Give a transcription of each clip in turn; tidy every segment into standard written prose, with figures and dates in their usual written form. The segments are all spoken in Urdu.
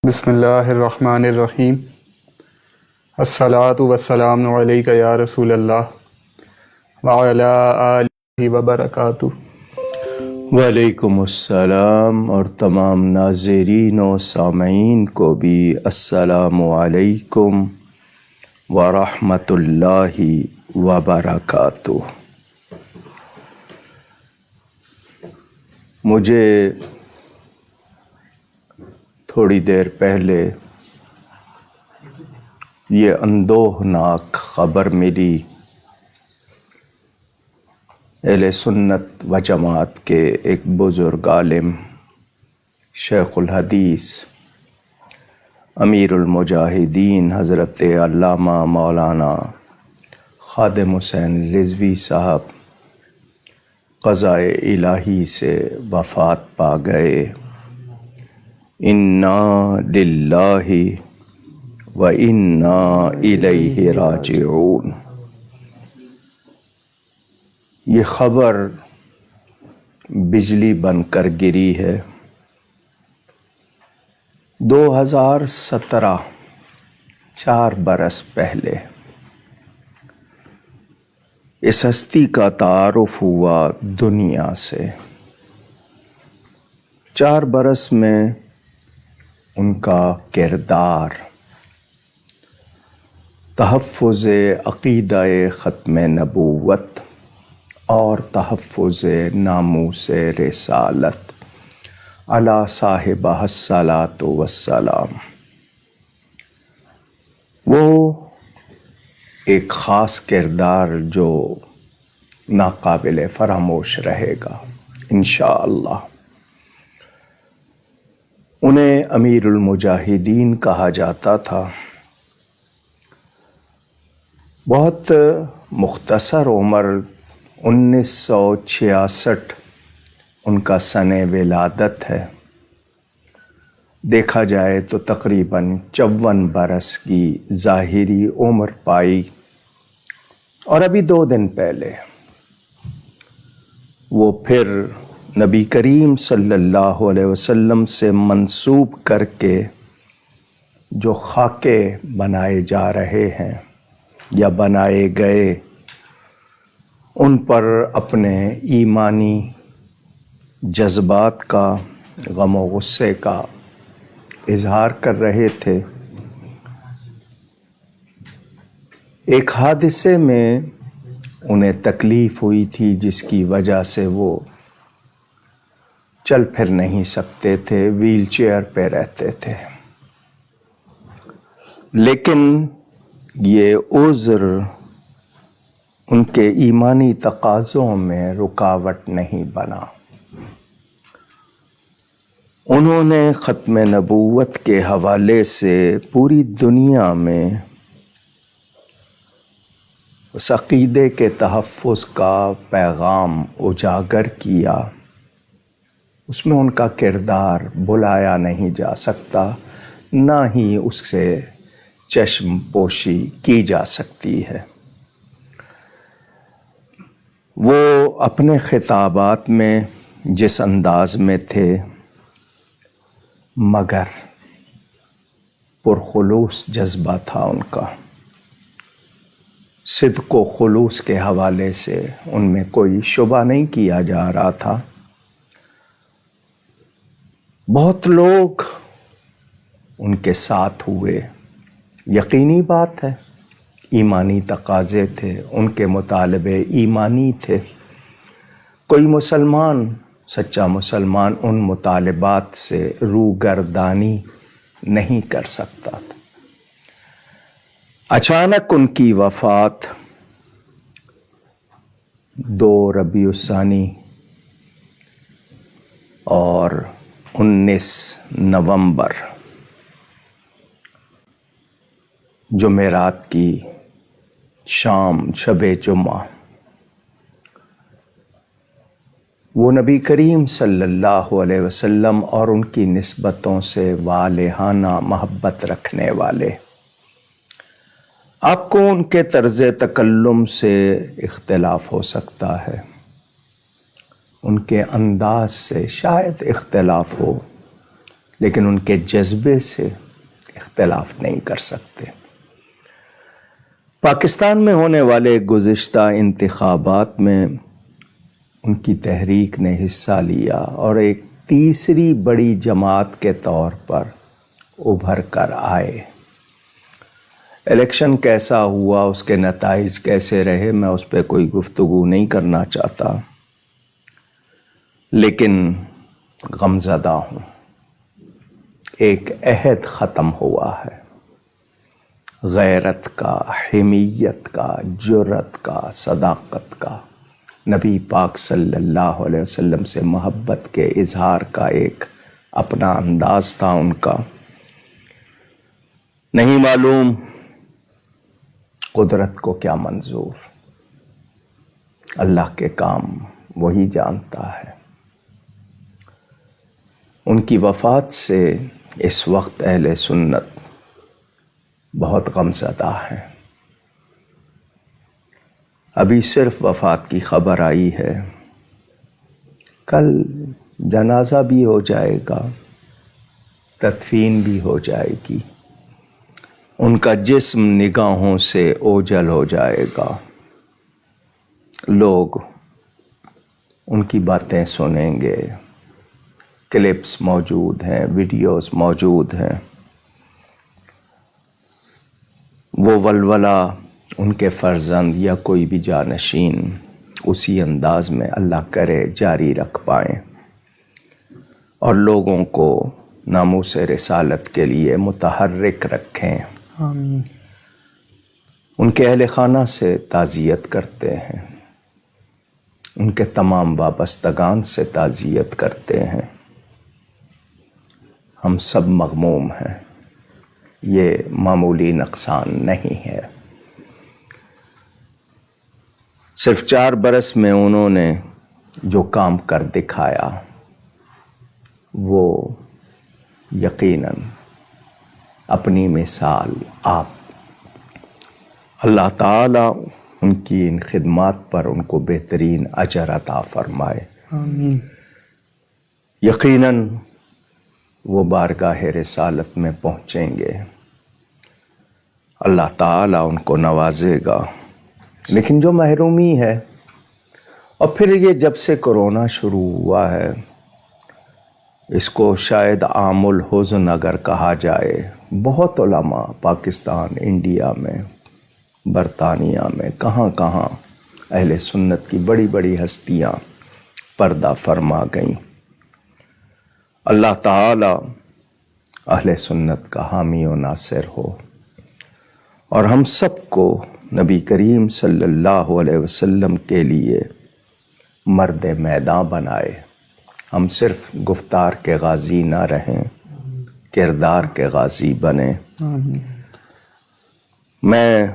بسم اللہ الرحمن الرحیم۔ الصلاۃ والسلام علیک یا رسول اللہ وعلی آلہ وبرکاتہ۔ وعلیکم السلام، اور تمام ناظرین و سامعین کو بھی السلام علیکم ورحمۃ اللہ وبرکاتہ۔ مجھے تھوڑی دیر پہلے یہ اندوہناک خبر ملی اہل سنت و جماعت کے ایک بزرگ عالم شیخ الحدیث امیر المجاہدین حضرت علامہ مولانا خادم حسین رضوی صاحب قضائے الہی سے وفات پا گئے۔ انا للہ و انا الیہ راجعون۔ یہ خبر بجلی بن کر گری ہے۔ 2017 4 برس پہلے اس ہستی کا تعارف ہوا دنیا سے۔ 4 برس میں ان کا کردار تحفظ عقیدہ ختم نبوت اور تحفظ ناموس رسالت علی صاحبہ الصلاۃ والسلام، وہ ایک خاص کردار جو ناقابل فراموش رہے گا انشاءاللہ۔ انہیں امیر المجاہدین کہا جاتا تھا۔ بہت مختصر عمر 1966 ان کا سن ولادت ہے۔ دیکھا جائے تو تقریباً 54 برس کی ظاہری عمر پائی، اور ابھی 2 دن پہلے وہ پھر نبی کریم صلی اللہ علیہ وسلم سے منسوب کر کے جو خاکے بنائے جا رہے ہیں یا بنائے گئے، ان پر اپنے ایمانی جذبات کا، غم و غصے کا اظہار کر رہے تھے۔ ایک حادثے میں انہیں تکلیف ہوئی تھی جس کی وجہ سے وہ چل پھر نہیں سکتے تھے، ویل چیئر پہ رہتے تھے، لیکن یہ عذر ان کے ایمانی تقاضوں میں رکاوٹ نہیں بنا۔ انہوں نے ختم نبوت کے حوالے سے پوری دنیا میں اس عقیدے کے تحفظ کا پیغام اجاگر کیا۔ اس میں ان کا کردار بلایا نہیں جا سکتا، نہ ہی اس سے چشم پوشی کی جا سکتی ہے۔ وہ اپنے خطابات میں جس انداز میں تھے، مگر پرخلوص جذبہ تھا ان کا، صدق و خلوص کے حوالے سے ان میں کوئی شبہ نہیں کیا جا رہا تھا۔ بہت لوگ ان کے ساتھ ہوئے، یقینی بات ہے، ایمانی تقاضے تھے، ان کے مطالبے ایمانی تھے۔ کوئی مسلمان، سچا مسلمان، ان مطالبات سے روگردانی نہیں کر سکتا تھا۔ اچانک ان کی وفات 2 ربیع الثانی اور 19 نومبر جمعرات کی شام، شب جمعہ، وہ نبی کریم صلی اللہ علیہ وسلم اور ان کی نسبتوں سے والہانہ محبت رکھنے والے۔ آپ کو ان کے طرز تکلم سے اختلاف ہو سکتا ہے، ان کے انداز سے شاید اختلاف ہو، لیکن ان کے جذبے سے اختلاف نہیں کر سکتے۔ پاکستان میں ہونے والے گزشتہ انتخابات میں ان کی تحریک نے حصہ لیا اور ایک تیسری بڑی جماعت کے طور پر ابھر کر آئے۔ الیکشن کیسا ہوا، اس کے نتائج کیسے رہے، میں اس پہ کوئی گفتگو نہیں کرنا چاہتا، لیکن غمزدہ ہوں۔ ایک عہد ختم ہوا ہے، غیرت کا، حمیت کا، جرت کا، صداقت کا، نبی پاک صلی اللہ علیہ وسلم سے محبت کے اظہار کا ایک اپنا انداز تھا ان کا۔ نہیں معلوم قدرت کو کیا منظور، اللہ کے کام وہی جانتا ہے۔ ان کی وفات سے اس وقت اہل سنت بہت غمزدہ ہیں۔ ابھی صرف وفات کی خبر آئی ہے، کل جنازہ بھی ہو جائے گا، تدفین بھی ہو جائے گی، ان کا جسم نگاہوں سے اوجھل ہو جائے گا، لوگ ان کی باتیں سنیں گے، کلپس موجود ہیں، ویڈیوز موجود ہیں، وہ ولولہ ان کے فرزند یا کوئی بھی جانشین اسی انداز میں اللہ کرے جاری رکھ پائیں اور لوگوں کو ناموس رسالت کے لیے متحرک رکھیں۔ آمین۔ ان کے اہل خانہ سے تعزیت کرتے ہیں، ان کے تمام وابستگان سے تعزیت کرتے ہیں۔ ہم سب مغموم ہیں، یہ معمولی نقصان نہیں ہے۔ صرف 4 برس میں انہوں نے جو کام کر دکھایا وہ یقیناً اپنی مثال آپ۔ اللہ تعالیٰ ان کی ان خدمات پر ان کو بہترین اجر عطا فرمائے۔ آمین۔ یقیناً وہ بارگاہ رسالت میں پہنچیں گے، اللہ تعالیٰ ان کو نوازے گا۔ لیکن جو محرومی ہے، اور پھر یہ جب سے کرونا شروع ہوا ہے، اس کو شاید عام الحزن اگر کہا جائے، بہت علماء پاکستان، انڈیا میں، برطانیہ میں، کہاں کہاں اہل سنت کی بڑی بڑی ہستیاں پردہ فرما گئیں۔ اللہ تعالی اہل سنت کا حامی و ناصر ہو اور ہم سب کو نبی کریم صلی اللہ علیہ وسلم کے لیے مرد میدان بنائے۔ ہم صرف گفتار کے غازی نہ رہیں، کردار کے غازی بنیں۔ میں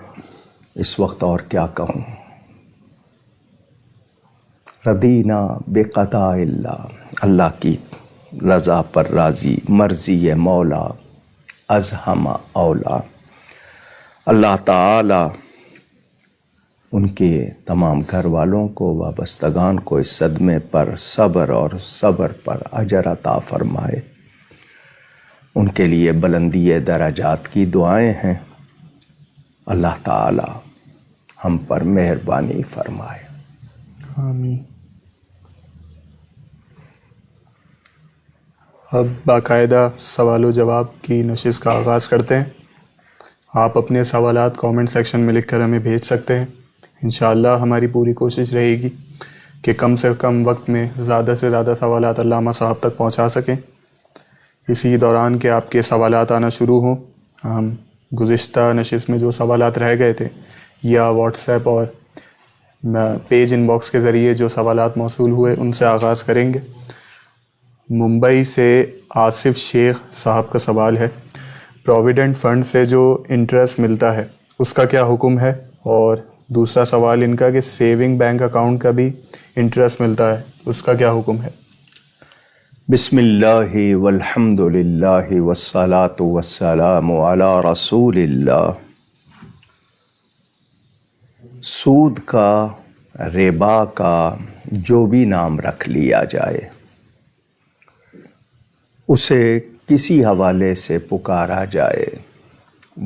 اس وقت اور کیا کہوں، رضینا بقضاء اللہ، اللہ کی رضا پر راضی، مرضی مولا از ہم اولا۔ اللہ تعالی ان کے تمام گھر والوں کو، وابستگان کو اس صدمے پر صبر اور صبر پر اجر عطا فرمائے۔ ان کے لیے بلندی درجات کی دعائیں ہیں، اللہ تعالی ہم پر مہربانی فرمائے۔ آمین۔ اب باقاعدہ سوال و جواب کی نشست کا آغاز کرتے ہیں۔ آپ اپنے سوالات کامنٹ سیکشن میں لکھ کر ہمیں بھیج سکتے ہیں۔ انشاءاللہ ہماری پوری کوشش رہے گی کہ کم سے کم وقت میں زیادہ سے زیادہ سوالات علامہ صاحب تک پہنچا سکیں۔ اسی دوران کہ آپ کے سوالات آنا شروع ہوں، ہم گزشتہ نشست میں جو سوالات رہ گئے تھے یا واٹس ایپ اور پیج ان باکس کے ذریعے جو سوالات موصول ہوئے ان سے آغاز کریں گے۔ ممبئی سے آصف شیخ صاحب کا سوال ہے، پروویڈنٹ فنڈ سے جو انٹرسٹ ملتا ہے اس کا کیا حکم ہے؟ اور دوسرا سوال ان کا کہ سیونگ بینک اکاؤنٹ کا بھی انٹرسٹ ملتا ہے، اس کا کیا حکم ہے؟ بسم اللہ والحمد للہ والصلاة والسلام علی رسول اللہ۔ سود کا، ربا کا جو بھی نام رکھ لیا جائے، اسے کسی حوالے سے پکارا جائے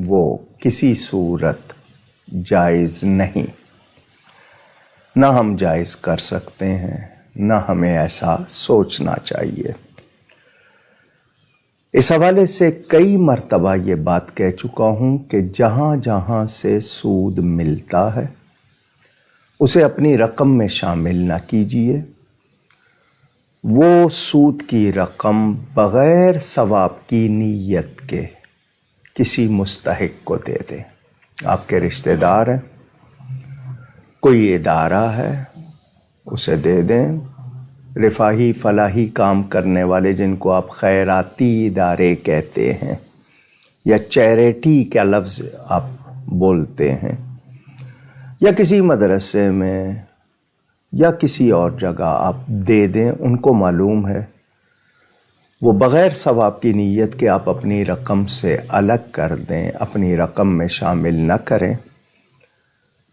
وہ کسی صورت جائز نہیں، نہ ہم جائز کر سکتے ہیں، نہ ہمیں ایسا سوچنا چاہیے۔ اس حوالے سے کئی مرتبہ یہ بات کہہ چکا ہوں کہ جہاں جہاں سے سود ملتا ہے اسے اپنی رقم میں شامل نہ کیجیے، وہ سود کی رقم بغیر ثواب کی نیت کے کسی مستحق کو دے دیں۔ آپ کے رشتہ دار ہیں، کوئی ادارہ ہے، اسے دے دیں۔ رفاہی فلاحی کام کرنے والے جن کو آپ خیراتی ادارے کہتے ہیں یا چیریٹی کا لفظ آپ بولتے ہیں، یا کسی مدرسے میں یا کسی اور جگہ آپ دے دیں، ان کو معلوم ہے وہ بغیر ثواب کی نیت کے آپ اپنی رقم سے الگ کر دیں، اپنی رقم میں شامل نہ کریں۔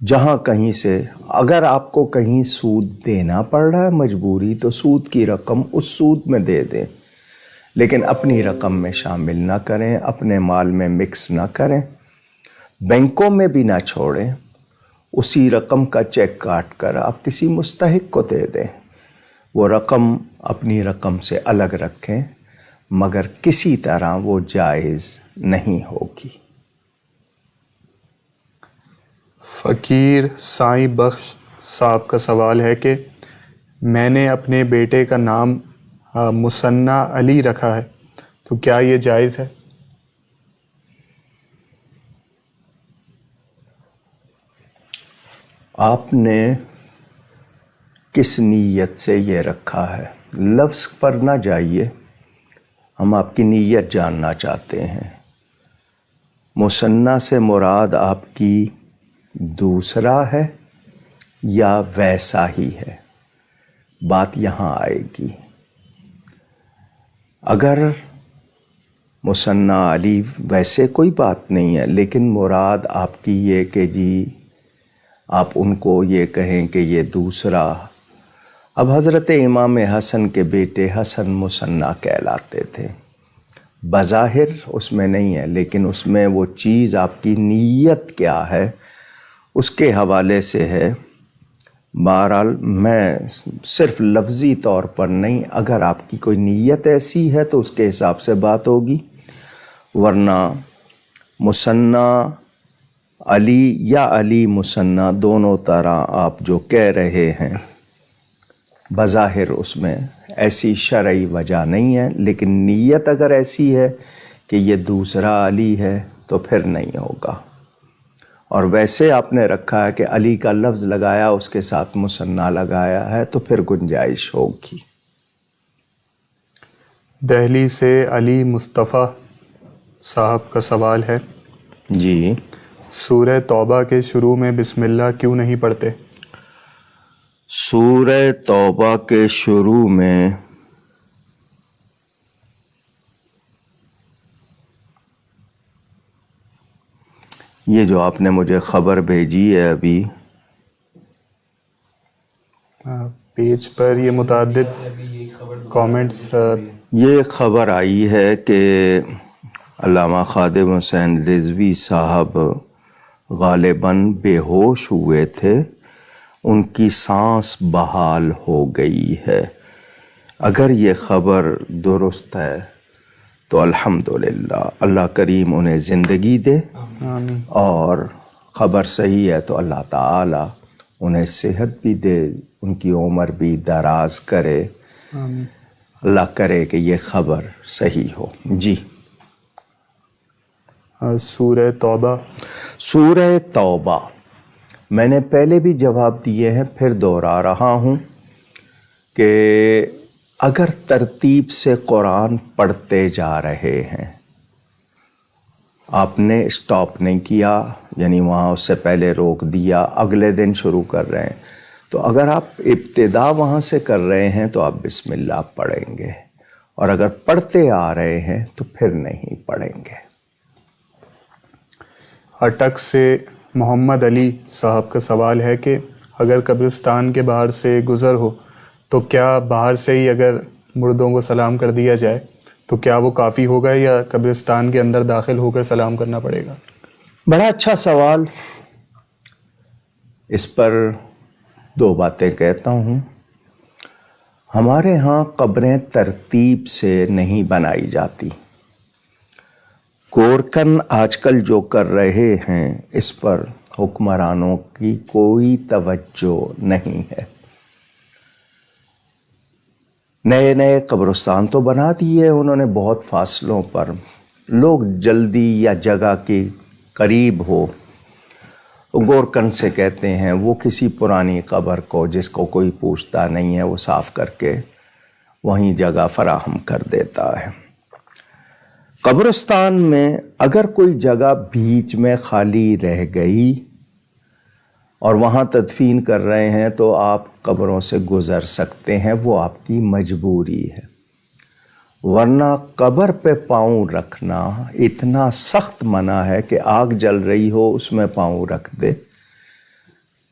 جہاں کہیں سے اگر آپ کو کہیں سود دینا پڑ رہا ہے مجبوری، تو سود کی رقم اس سود میں دے دیں، لیکن اپنی رقم میں شامل نہ کریں، اپنے مال میں مکس نہ کریں، بینکوں میں بھی نہ چھوڑیں۔ اسی رقم کا چیک کاٹ کر آپ کسی مستحق کو دے دیں، وہ رقم اپنی رقم سے الگ رکھیں، مگر کسی طرح وہ جائز نہیں ہوگی۔ فقیر سائیں بخش صاحب کا سوال ہے کہ میں نے اپنے بیٹے کا نام مثنیٰ علی رکھا ہے، تو کیا یہ جائز ہے؟ آپ نے کس نیت سے یہ رکھا ہے؟ لفظ پر نہ جائیے، ہم آپ کی نیت جاننا چاہتے ہیں۔ مثنیٰ سے مراد آپ کی دوسرا ہے یا ویسا ہی ہے؟ بات یہاں آئے گی۔ اگر مثنیٰ علی ویسے کوئی بات نہیں ہے، لیکن مراد آپ کی یہ کہ جی آپ ان کو یہ کہیں کہ یہ دوسرا، اب حضرت امام حسن کے بیٹے حسن مثنیٰ کہلاتے تھے، بظاہر اس میں نہیں ہے، لیکن اس میں وہ چیز آپ کی نیت کیا ہے اس کے حوالے سے ہے۔ بہرحال میں صرف لفظی طور پر نہیں، اگر آپ کی کوئی نیت ایسی ہے تو اس کے حساب سے بات ہوگی، ورنہ مثنیٰ علی یا علی مثنیٰ دونوں طرح آپ جو کہہ رہے ہیں، بظاہر اس میں ایسی شرعی وجہ نہیں ہے، لیکن نیت اگر ایسی ہے کہ یہ دوسرا علی ہے تو پھر نہیں ہوگا۔ اور ویسے آپ نے رکھا ہے کہ علی کا لفظ لگایا، اس کے ساتھ مثنیٰ لگایا ہے، تو پھر گنجائش ہوگی۔ دہلی سے علی مصطفیٰ صاحب کا سوال ہے، جی، سورہ توبہ کے شروع میں بسم اللہ کیوں نہیں پڑھتے؟ سورہ توبہ کے شروع میں یہ جو آپ نے مجھے خبر بھیجی ہے ابھی، پیج پر یہ متعدد کامنٹس، یہ خبر آئی ہے کہ علامہ خادم حسین رضوی صاحب غالباً بے ہوش ہوئے تھے، ان کی سانس بحال ہو گئی ہے۔ اگر یہ خبر درست ہے تو الحمدللہ، اللہ کریم انہیں زندگی دے، اور خبر صحیح ہے تو اللہ تعالی انہیں صحت بھی دے، ان کی عمر بھی دراز کرے، اللہ کرے کہ یہ خبر صحیح ہو۔ جی، سورہ توبہ، سورہ توبہ میں نے پہلے بھی جواب دیے ہیں، پھر دوہرا رہا ہوں کہ اگر ترتیب سے قرآن پڑھتے جا رہے ہیں، آپ نے اسٹاپ نہیں کیا، یعنی وہاں اس سے پہلے روک دیا، اگلے دن شروع کر رہے ہیں، تو اگر آپ ابتدا وہاں سے کر رہے ہیں تو آپ بسم اللہ پڑھیں گے، اور اگر پڑھتے آ رہے ہیں تو پھر نہیں پڑھیں گے۔ اٹک سے محمد علی صاحب کا سوال ہے کہ اگر قبرستان کے باہر سے گزر ہو تو کیا باہر سے ہی اگر مردوں کو سلام کر دیا جائے تو کیا وہ کافی ہوگا یا قبرستان کے اندر داخل ہو کر سلام کرنا پڑے گا؟ بڑا اچھا سوال. اس پر دو باتیں کہتا ہوں. ہمارے ہاں قبریں ترتیب سے نہیں بنائی جاتی. گورکن آج کل جو کر رہے ہیں اس پر حکمرانوں کی کوئی توجہ نہیں ہے. نئے نئے قبرستان تو بنا دیے انہوں نے بہت فاصلوں پر. لوگ جلدی یا جگہ کے قریب ہو گورکن سے کہتے ہیں وہ کسی پرانی قبر کو جس کو کوئی پوچھتا نہیں ہے وہ صاف کر کے وہیں جگہ فراہم کر دیتا ہے. قبرستان میں اگر کوئی جگہ بیچ میں خالی رہ گئی اور وہاں تدفین کر رہے ہیں تو آپ قبروں سے گزر سکتے ہیں، وہ آپ کی مجبوری ہے. ورنہ قبر پہ پاؤں رکھنا اتنا سخت منع ہے کہ آگ جل رہی ہو اس میں پاؤں رکھ دے،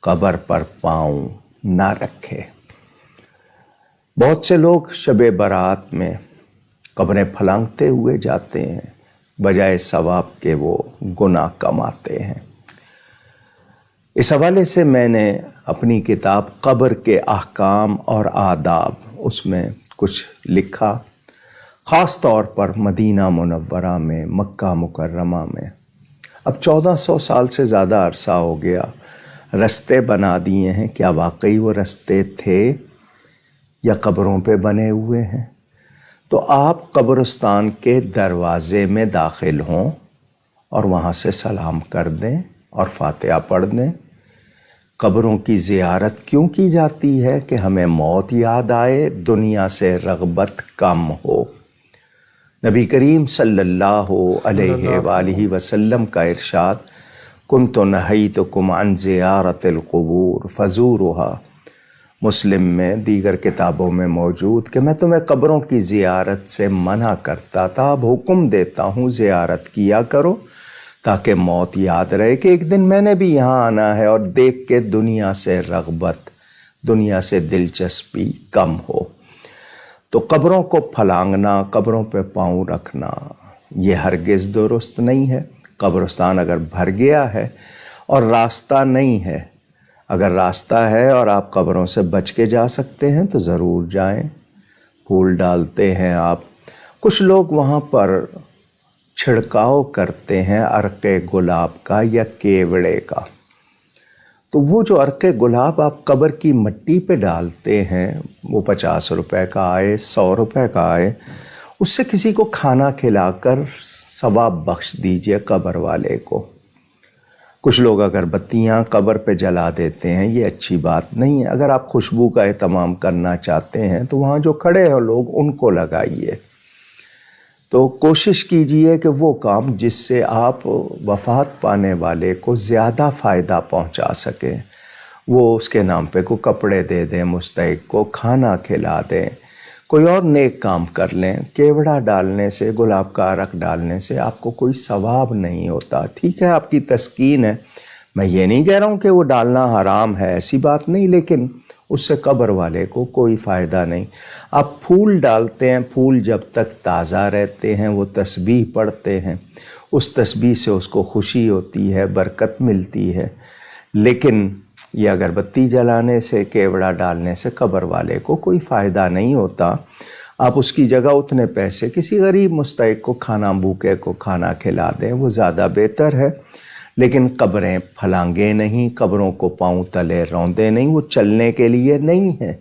قبر پر پاؤں نہ رکھے. بہت سے لوگ شب برات میں قبریں پھلانگتے ہوئے جاتے ہیں بجائے ثواب کے وہ گناہ کماتے ہیں. اس حوالے سے میں نے اپنی کتاب قبر کے احکام اور آداب اس میں کچھ لکھا، خاص طور پر مدینہ منورہ میں، مکہ مکرمہ میں. اب 1400 سال سے زیادہ عرصہ ہو گیا، رستے بنا دیے ہیں. کیا واقعی وہ رستے تھے یا قبروں پہ بنے ہوئے ہیں؟ تو آپ قبرستان کے دروازے میں داخل ہوں اور وہاں سے سلام کر دیں اور فاتحہ پڑھ دیں. قبروں کی زیارت کیوں کی جاتی ہے؟ کہ ہمیں موت یاد آئے، دنیا سے رغبت کم ہو. نبی کریم صلی اللہ علیہ وآلہ وسلم کا ارشاد، کنت نہیتکم عن زیارت القبور فزورها، مسلم میں دیگر کتابوں میں موجود، کہ میں تمہیں قبروں کی زیارت سے منع کرتا تھا، اب حکم دیتا ہوں زیارت کیا کرو تاکہ موت یاد رہے کہ ایک دن میں نے بھی یہاں آنا ہے، اور دیکھ کے دنیا سے رغبت، دنیا سے دلچسپی کم ہو. تو قبروں کو پھلانگنا، قبروں پہ پاؤں رکھنا یہ ہرگز درست نہیں ہے. قبرستان اگر بھر گیا ہے اور راستہ نہیں ہے، اگر راستہ ہے اور آپ قبروں سے بچ کے جا سکتے ہیں تو ضرور جائیں. پھول ڈالتے ہیں آپ. کچھ لوگ وہاں پر چھڑکاؤ کرتے ہیں عرق گلاب کا یا کیوڑے کا. تو وہ جو عرق گلاب آپ قبر کی مٹی پہ ڈالتے ہیں، وہ 50 روپے کا آئے، 100 روپے کا آئے، اس سے کسی کو کھانا کھلا کر ثواب بخش دیجئے قبر والے کو. کچھ لوگ اگربتیاں قبر پہ جلا دیتے ہیں، یہ اچھی بات نہیں ہے. اگر آپ خوشبو کا اہتمام کرنا چاہتے ہیں تو وہاں جو کھڑے ہیں لوگ ان کو لگائیے. تو کوشش کیجئے کہ وہ کام جس سے آپ وفات پانے والے کو زیادہ فائدہ پہنچا سکیں، وہ اس کے نام پہ کوئی کپڑے دے دیں، مستحق کو کھانا کھلا دیں، کوئی اور نیک کام کر لیں. کیوڑا ڈالنے سے، گلاب کا عرق ڈالنے سے آپ کو کوئی ثواب نہیں ہوتا. ٹھیک ہے آپ کی تسکین ہے، میں یہ نہیں کہہ رہا ہوں کہ وہ ڈالنا حرام ہے، ایسی بات نہیں، لیکن اس سے قبر والے کو کوئی فائدہ نہیں. آپ پھول ڈالتے ہیں، پھول جب تک تازہ رہتے ہیں وہ تسبیح پڑھتے ہیں، اس تسبیح سے اس کو خوشی ہوتی ہے، برکت ملتی ہے. لیکن یہ اگربتی جلانے سے، کیوڑا ڈالنے سے قبر والے کو کوئی فائدہ نہیں ہوتا. آپ اس کی جگہ اتنے پیسے کسی غریب مستحق کو، کھانا بھوکے کو کھانا کھلا دیں، وہ زیادہ بہتر ہے. لیکن قبریں پھلانگے نہیں، قبروں کو پاؤں تلے روندے نہیں، وہ چلنے کے لیے نہیں ہے.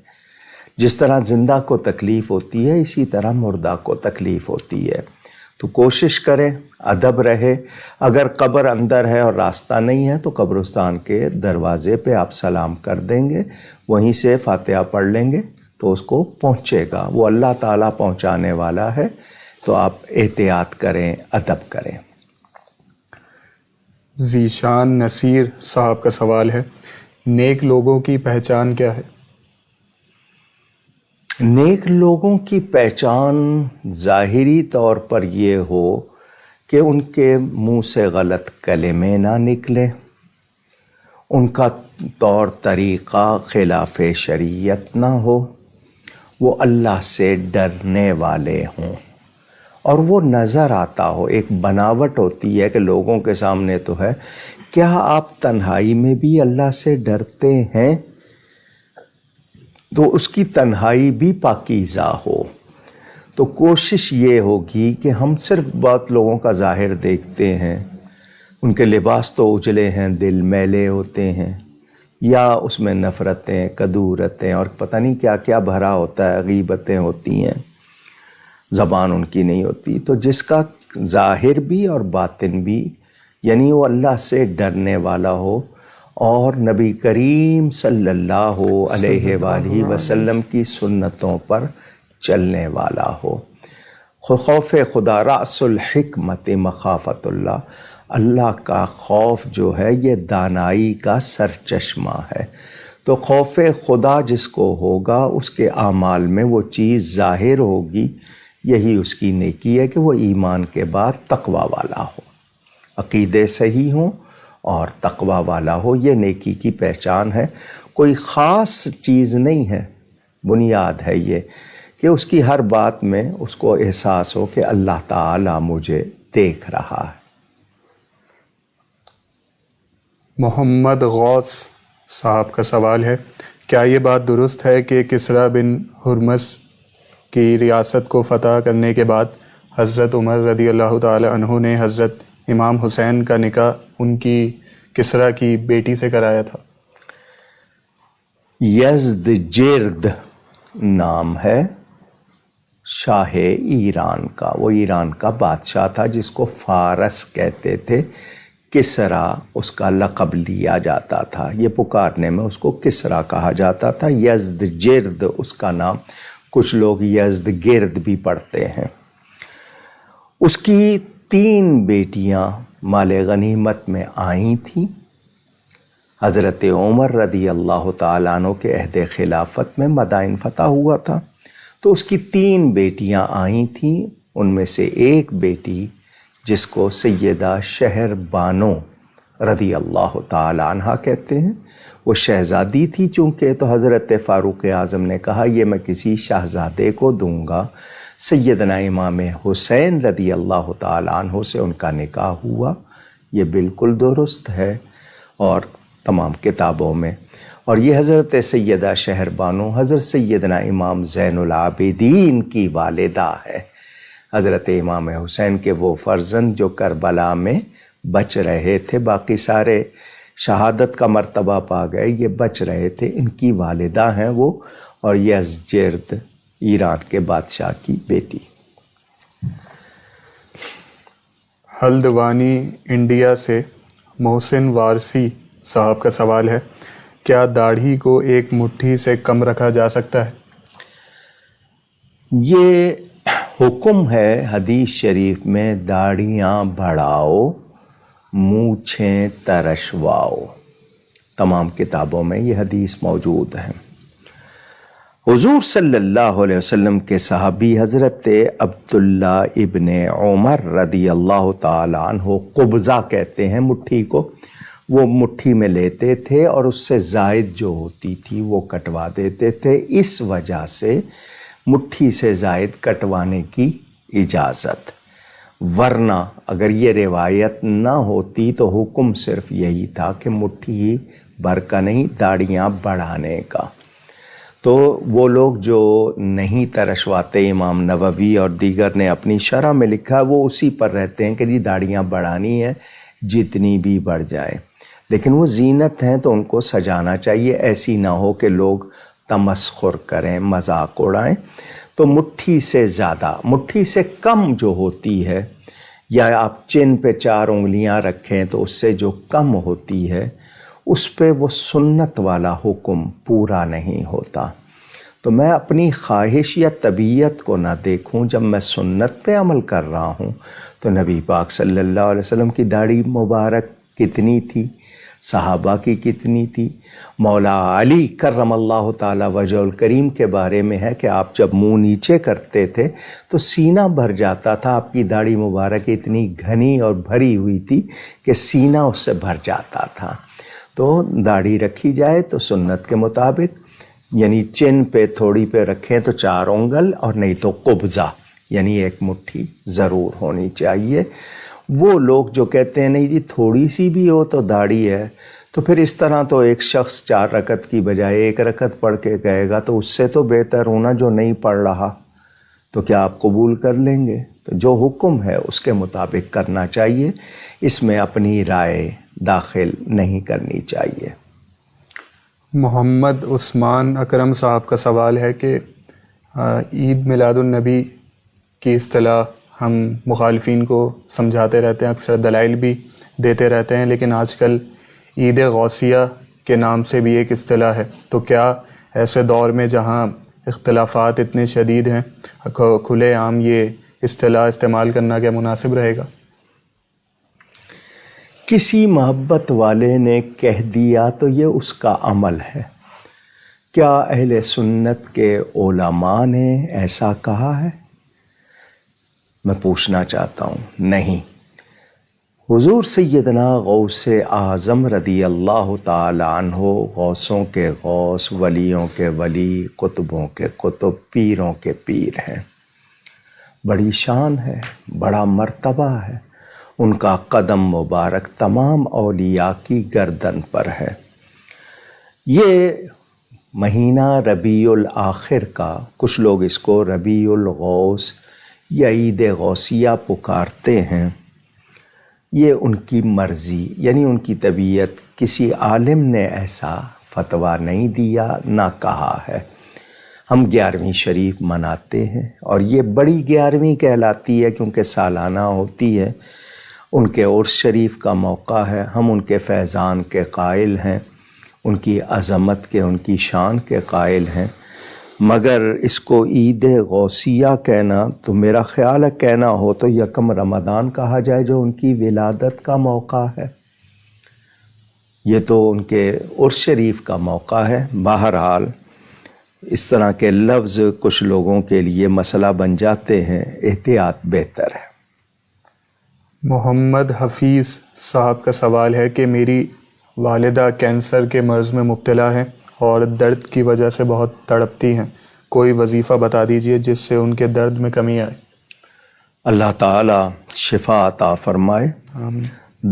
جس طرح زندہ کو تکلیف ہوتی ہے اسی طرح مردہ کو تکلیف ہوتی ہے. تو کوشش کریں ادب رہے. اگر قبر اندر ہے اور راستہ نہیں ہے تو قبرستان کے دروازے پہ آپ سلام کر دیں گے، وہیں سے فاتحہ پڑھ لیں گے تو اس کو پہنچے گا. وہ اللہ تعالیٰ پہنچانے والا ہے. تو آپ احتیاط کریں، ادب کریں. ذیشان نصیر صاحب کا سوال ہے، نیک لوگوں کی پہچان کیا ہے؟ نیک لوگوں کی پہچان ظاہری طور پر یہ ہو کہ ان کے منہ سے غلط کلمے نہ نکلے، ان کا طور طریقہ خلاف شریعت نہ ہو، وہ اللہ سے ڈرنے والے ہوں، اور وہ نظر آتا ہو. ایک بناوٹ ہوتی ہے کہ لوگوں کے سامنے تو ہے. کیا آپ تنہائی میں بھی اللہ سے ڈرتے ہیں؟ تو اس کی تنہائی بھی پاکیزہ ہو. تو کوشش یہ ہوگی کہ ہم صرف بہت لوگوں کا ظاہر دیکھتے ہیں، ان کے لباس تو اجلے ہیں، دل میلے ہوتے ہیں، یا اس میں نفرتیں، کدورتیں اور پتہ نہیں کیا کیا بھرا ہوتا ہے، غیبتیں ہوتی ہیں، زبان ان کی نہیں ہوتی. تو جس کا ظاہر بھی اور باطن بھی، یعنی وہ اللہ سے ڈرنے والا ہو اور نبی کریم صلی اللہ علیہ وآلہ وسلم کی سنتوں پر چلنے والا ہو. خوف خدا رأس الحکمت مخافت اللہ. اللہ کا خوف جو ہے یہ دانائی کا سرچشمہ ہے. تو خوف خدا جس کو ہوگا اس کے اعمال میں وہ چیز ظاہر ہوگی. یہی اس کی نیکی ہے کہ وہ ایمان کے بعد تقوی والا ہو، عقیدے صحیح ہوں اور تقوی والا ہو. یہ نیکی کی پہچان ہے، کوئی خاص چیز نہیں ہے. بنیاد ہے یہ کہ اس کی ہر بات میں اس کو احساس ہو کہ اللہ تعالی مجھے دیکھ رہا ہے. محمد غوث صاحب کا سوال ہے، کیا یہ بات درست ہے کہ کسریٰ بن ہرمز کی ریاست کو فتح کرنے کے بعد حضرت عمر رضی اللہ تعالی عنہ نے حضرت امام حسین کا نکاح ان کی کسریٰ کی بیٹی سے کرایا تھا؟ یزدجرد نام ہے شاہ ایران کا. وہ ایران کا بادشاہ تھا جس کو فارس کہتے تھے. کسریٰ اس کا لقب لیا جاتا تھا، یہ پکارنے میں اس کو کسریٰ کہا جاتا تھا. یزدجرد اس کا نام، کچھ لوگ یزدگرد بھی پڑھتے ہیں. اس کی 3 بیٹیاں مال غنیمت میں آئی تھیں. حضرت عمر رضی اللہ تعالیٰ عنہ کے عہد خلافت میں مدائن فتح ہوا تھا، تو اس کی 3 بیٹیاں آئی تھیں. ان میں سے ایک بیٹی جس کو سیدہ شہر بانو رضی اللہ تعالیٰ عنہ کہتے ہیں، وہ شہزادی تھی چونکہ، تو حضرت فاروق اعظم نے کہا یہ میں کسی شہزادے کو دوں گا. سیدنا امام حسین رضی اللہ تعالیٰ عنہ سے ان کا نکاح ہوا. یہ بالکل درست ہے اور تمام کتابوں میں. اور یہ حضرت سیدہ شہر بانو حضرت سیدنا امام زین العابدین کی والدہ ہے. حضرت امام حسین کے وہ فرزند جو کربلا میں بچ رہے تھے، باقی سارے شہادت کا مرتبہ پا گئے، یہ بچ رہے تھے، ان کی والدہ ہیں وہ. اور یزدجرد ایران کے بادشاہ کی بیٹی. ہلدوانی انڈیا سے محسن وارسی صاحب کا سوال ہے، کیا داڑھی کو ایک مٹھی سے کم رکھا جا سکتا ہے؟ یہ حکم ہے حدیث شریف میں، داڑھیاں بڑھاؤ، مونچھیں ترشواؤ. تمام کتابوں میں یہ حدیث موجود ہے. حضور صلی اللہ علیہ وسلم کے صحابی حضرت عبداللہ ابن عمر رضی اللہ تعالیٰ عنہ، قبضہ کہتے ہیں مٹھی کو، وہ مٹھی میں لیتے تھے اور اس سے زائد جو ہوتی تھی وہ کٹوا دیتے تھے. اس وجہ سے مٹھی سے زائد کٹوانے کی اجازت. ورنہ اگر یہ روایت نہ ہوتی تو حکم صرف یہی تھا کہ مٹھی بھر کا نہیں، داڑیاں بڑھانے کا. تو وہ لوگ جو نہیں ترشواتے، امام نووی اور دیگر نے اپنی شرح میں لکھا، وہ اسی پر رہتے ہیں کہ جی داڑیاں بڑھانی ہے، جتنی بھی بڑھ جائے. لیکن وہ زینت ہیں تو ان کو سجانا چاہیے، ایسی نہ ہو کہ لوگ تمسخر کریں، مذاق اڑائیں. تو مٹھی سے زیادہ، مٹھی سے کم جو ہوتی ہے، یا آپ چن پہ 4 انگلیاں رکھیں تو اس سے جو کم ہوتی ہے اس پہ وہ سنت والا حکم پورا نہیں ہوتا. تو میں اپنی خواہش یا طبیعت کو نہ دیکھوں. جب میں سنت پہ عمل کر رہا ہوں تو نبی پاک صلی اللہ علیہ وسلم کی داڑھی مبارک کتنی تھی، صحابہ کی کتنی تھی. مولا علی کرم اللہ تعالی وجہ الکریم کے بارے میں ہے کہ آپ جب منہ نیچے کرتے تھے تو سینہ بھر جاتا تھا. آپ کی داڑھی مبارک اتنی گھنی اور بھری ہوئی تھی کہ سینہ اس سے بھر جاتا تھا. تو داڑھی رکھی جائے تو سنت کے مطابق، یعنی چن پہ تھوڑی پہ رکھیں تو 4 انگل، اور نہیں تو قبضہ یعنی ایک مٹھی ضرور ہونی چاہیے۔ وہ لوگ جو کہتے ہیں نہیں جی تھوڑی سی بھی ہو تو داڑھی ہے، تو پھر اس طرح تو ایک شخص 4 رکعت کی بجائے 1 رکعت پڑھ کے کہے گا تو اس سے تو بہتر ہونا جو نہیں پڑھ رہا، تو کیا آپ قبول کر لیں گے؟ تو جو حکم ہے اس کے مطابق کرنا چاہیے، اس میں اپنی رائے داخل نہیں کرنی چاہیے۔ محمد عثمان اکرم صاحب کا سوال ہے کہ عید میلاد النبی کی اصطلاح ہم مخالفین کو سمجھاتے رہتے ہیں، اکثر دلائل بھی دیتے رہتے ہیں، لیکن آج کل عید غوثیہ کے نام سے بھی ایک اصطلاح ہے، تو کیا ایسے دور میں جہاں اختلافات اتنے شدید ہیں کھلے عام یہ اصطلاح استعمال کرنا کیا مناسب رہے گا؟ کسی محبت والے نے کہہ دیا تو یہ اس کا عمل ہے۔ کیا اہل سنت کے علماء نے ایسا کہا ہے؟ میں پوچھنا چاہتا ہوں، نہیں۔ حضور سیدنا غوث اعظم رضی اللہ تعالی عنہ غوثوں کے غوث، ولیوں کے ولی، قطبوں کے قطب، پیروں کے پیر ہیں۔ بڑی شان ہے، بڑا مرتبہ ہے، ان کا قدم مبارک تمام اولیاء کی گردن پر ہے۔ یہ مہینہ ربیع الاخر کا، کچھ لوگ اس کو ربیع الغوث یا عید غوثیہ پکارتے ہیں، یہ ان کی مرضی، یعنی ان کی طبیعت، کسی عالم نے ایسا فتویٰ نہیں دیا نہ کہا ہے۔ ہم 11ویں شریف مناتے ہیں اور یہ بڑی 11ویں کہلاتی ہے کیونکہ سالانہ ہوتی ہے، ان کے عرس شریف کا موقع ہے، ہم ان کے فیضان کے قائل ہیں، ان کی عظمت کے، ان کی شان کے قائل ہیں، مگر اس کو عید غوثیہ کہنا تو میرا خیال ہے کہنا ہو تو 1 رمضان کہا جائے جو ان کی ولادت کا موقع ہے، یہ تو ان کے عرس شریف کا موقع ہے۔ بہرحال اس طرح کے لفظ کچھ لوگوں کے لیے مسئلہ بن جاتے ہیں، احتیاط بہتر ہے۔ محمد حفیظ صاحب کا سوال ہے کہ میری والدہ کینسر کے مرض میں مبتلا ہیں اور درد کی وجہ سے بہت تڑپتی ہیں، کوئی وظیفہ بتا دیجئے جس سے ان کے درد میں کمی آئے۔ اللہ تعالی شفا عطا فرمائے۔ آمین۔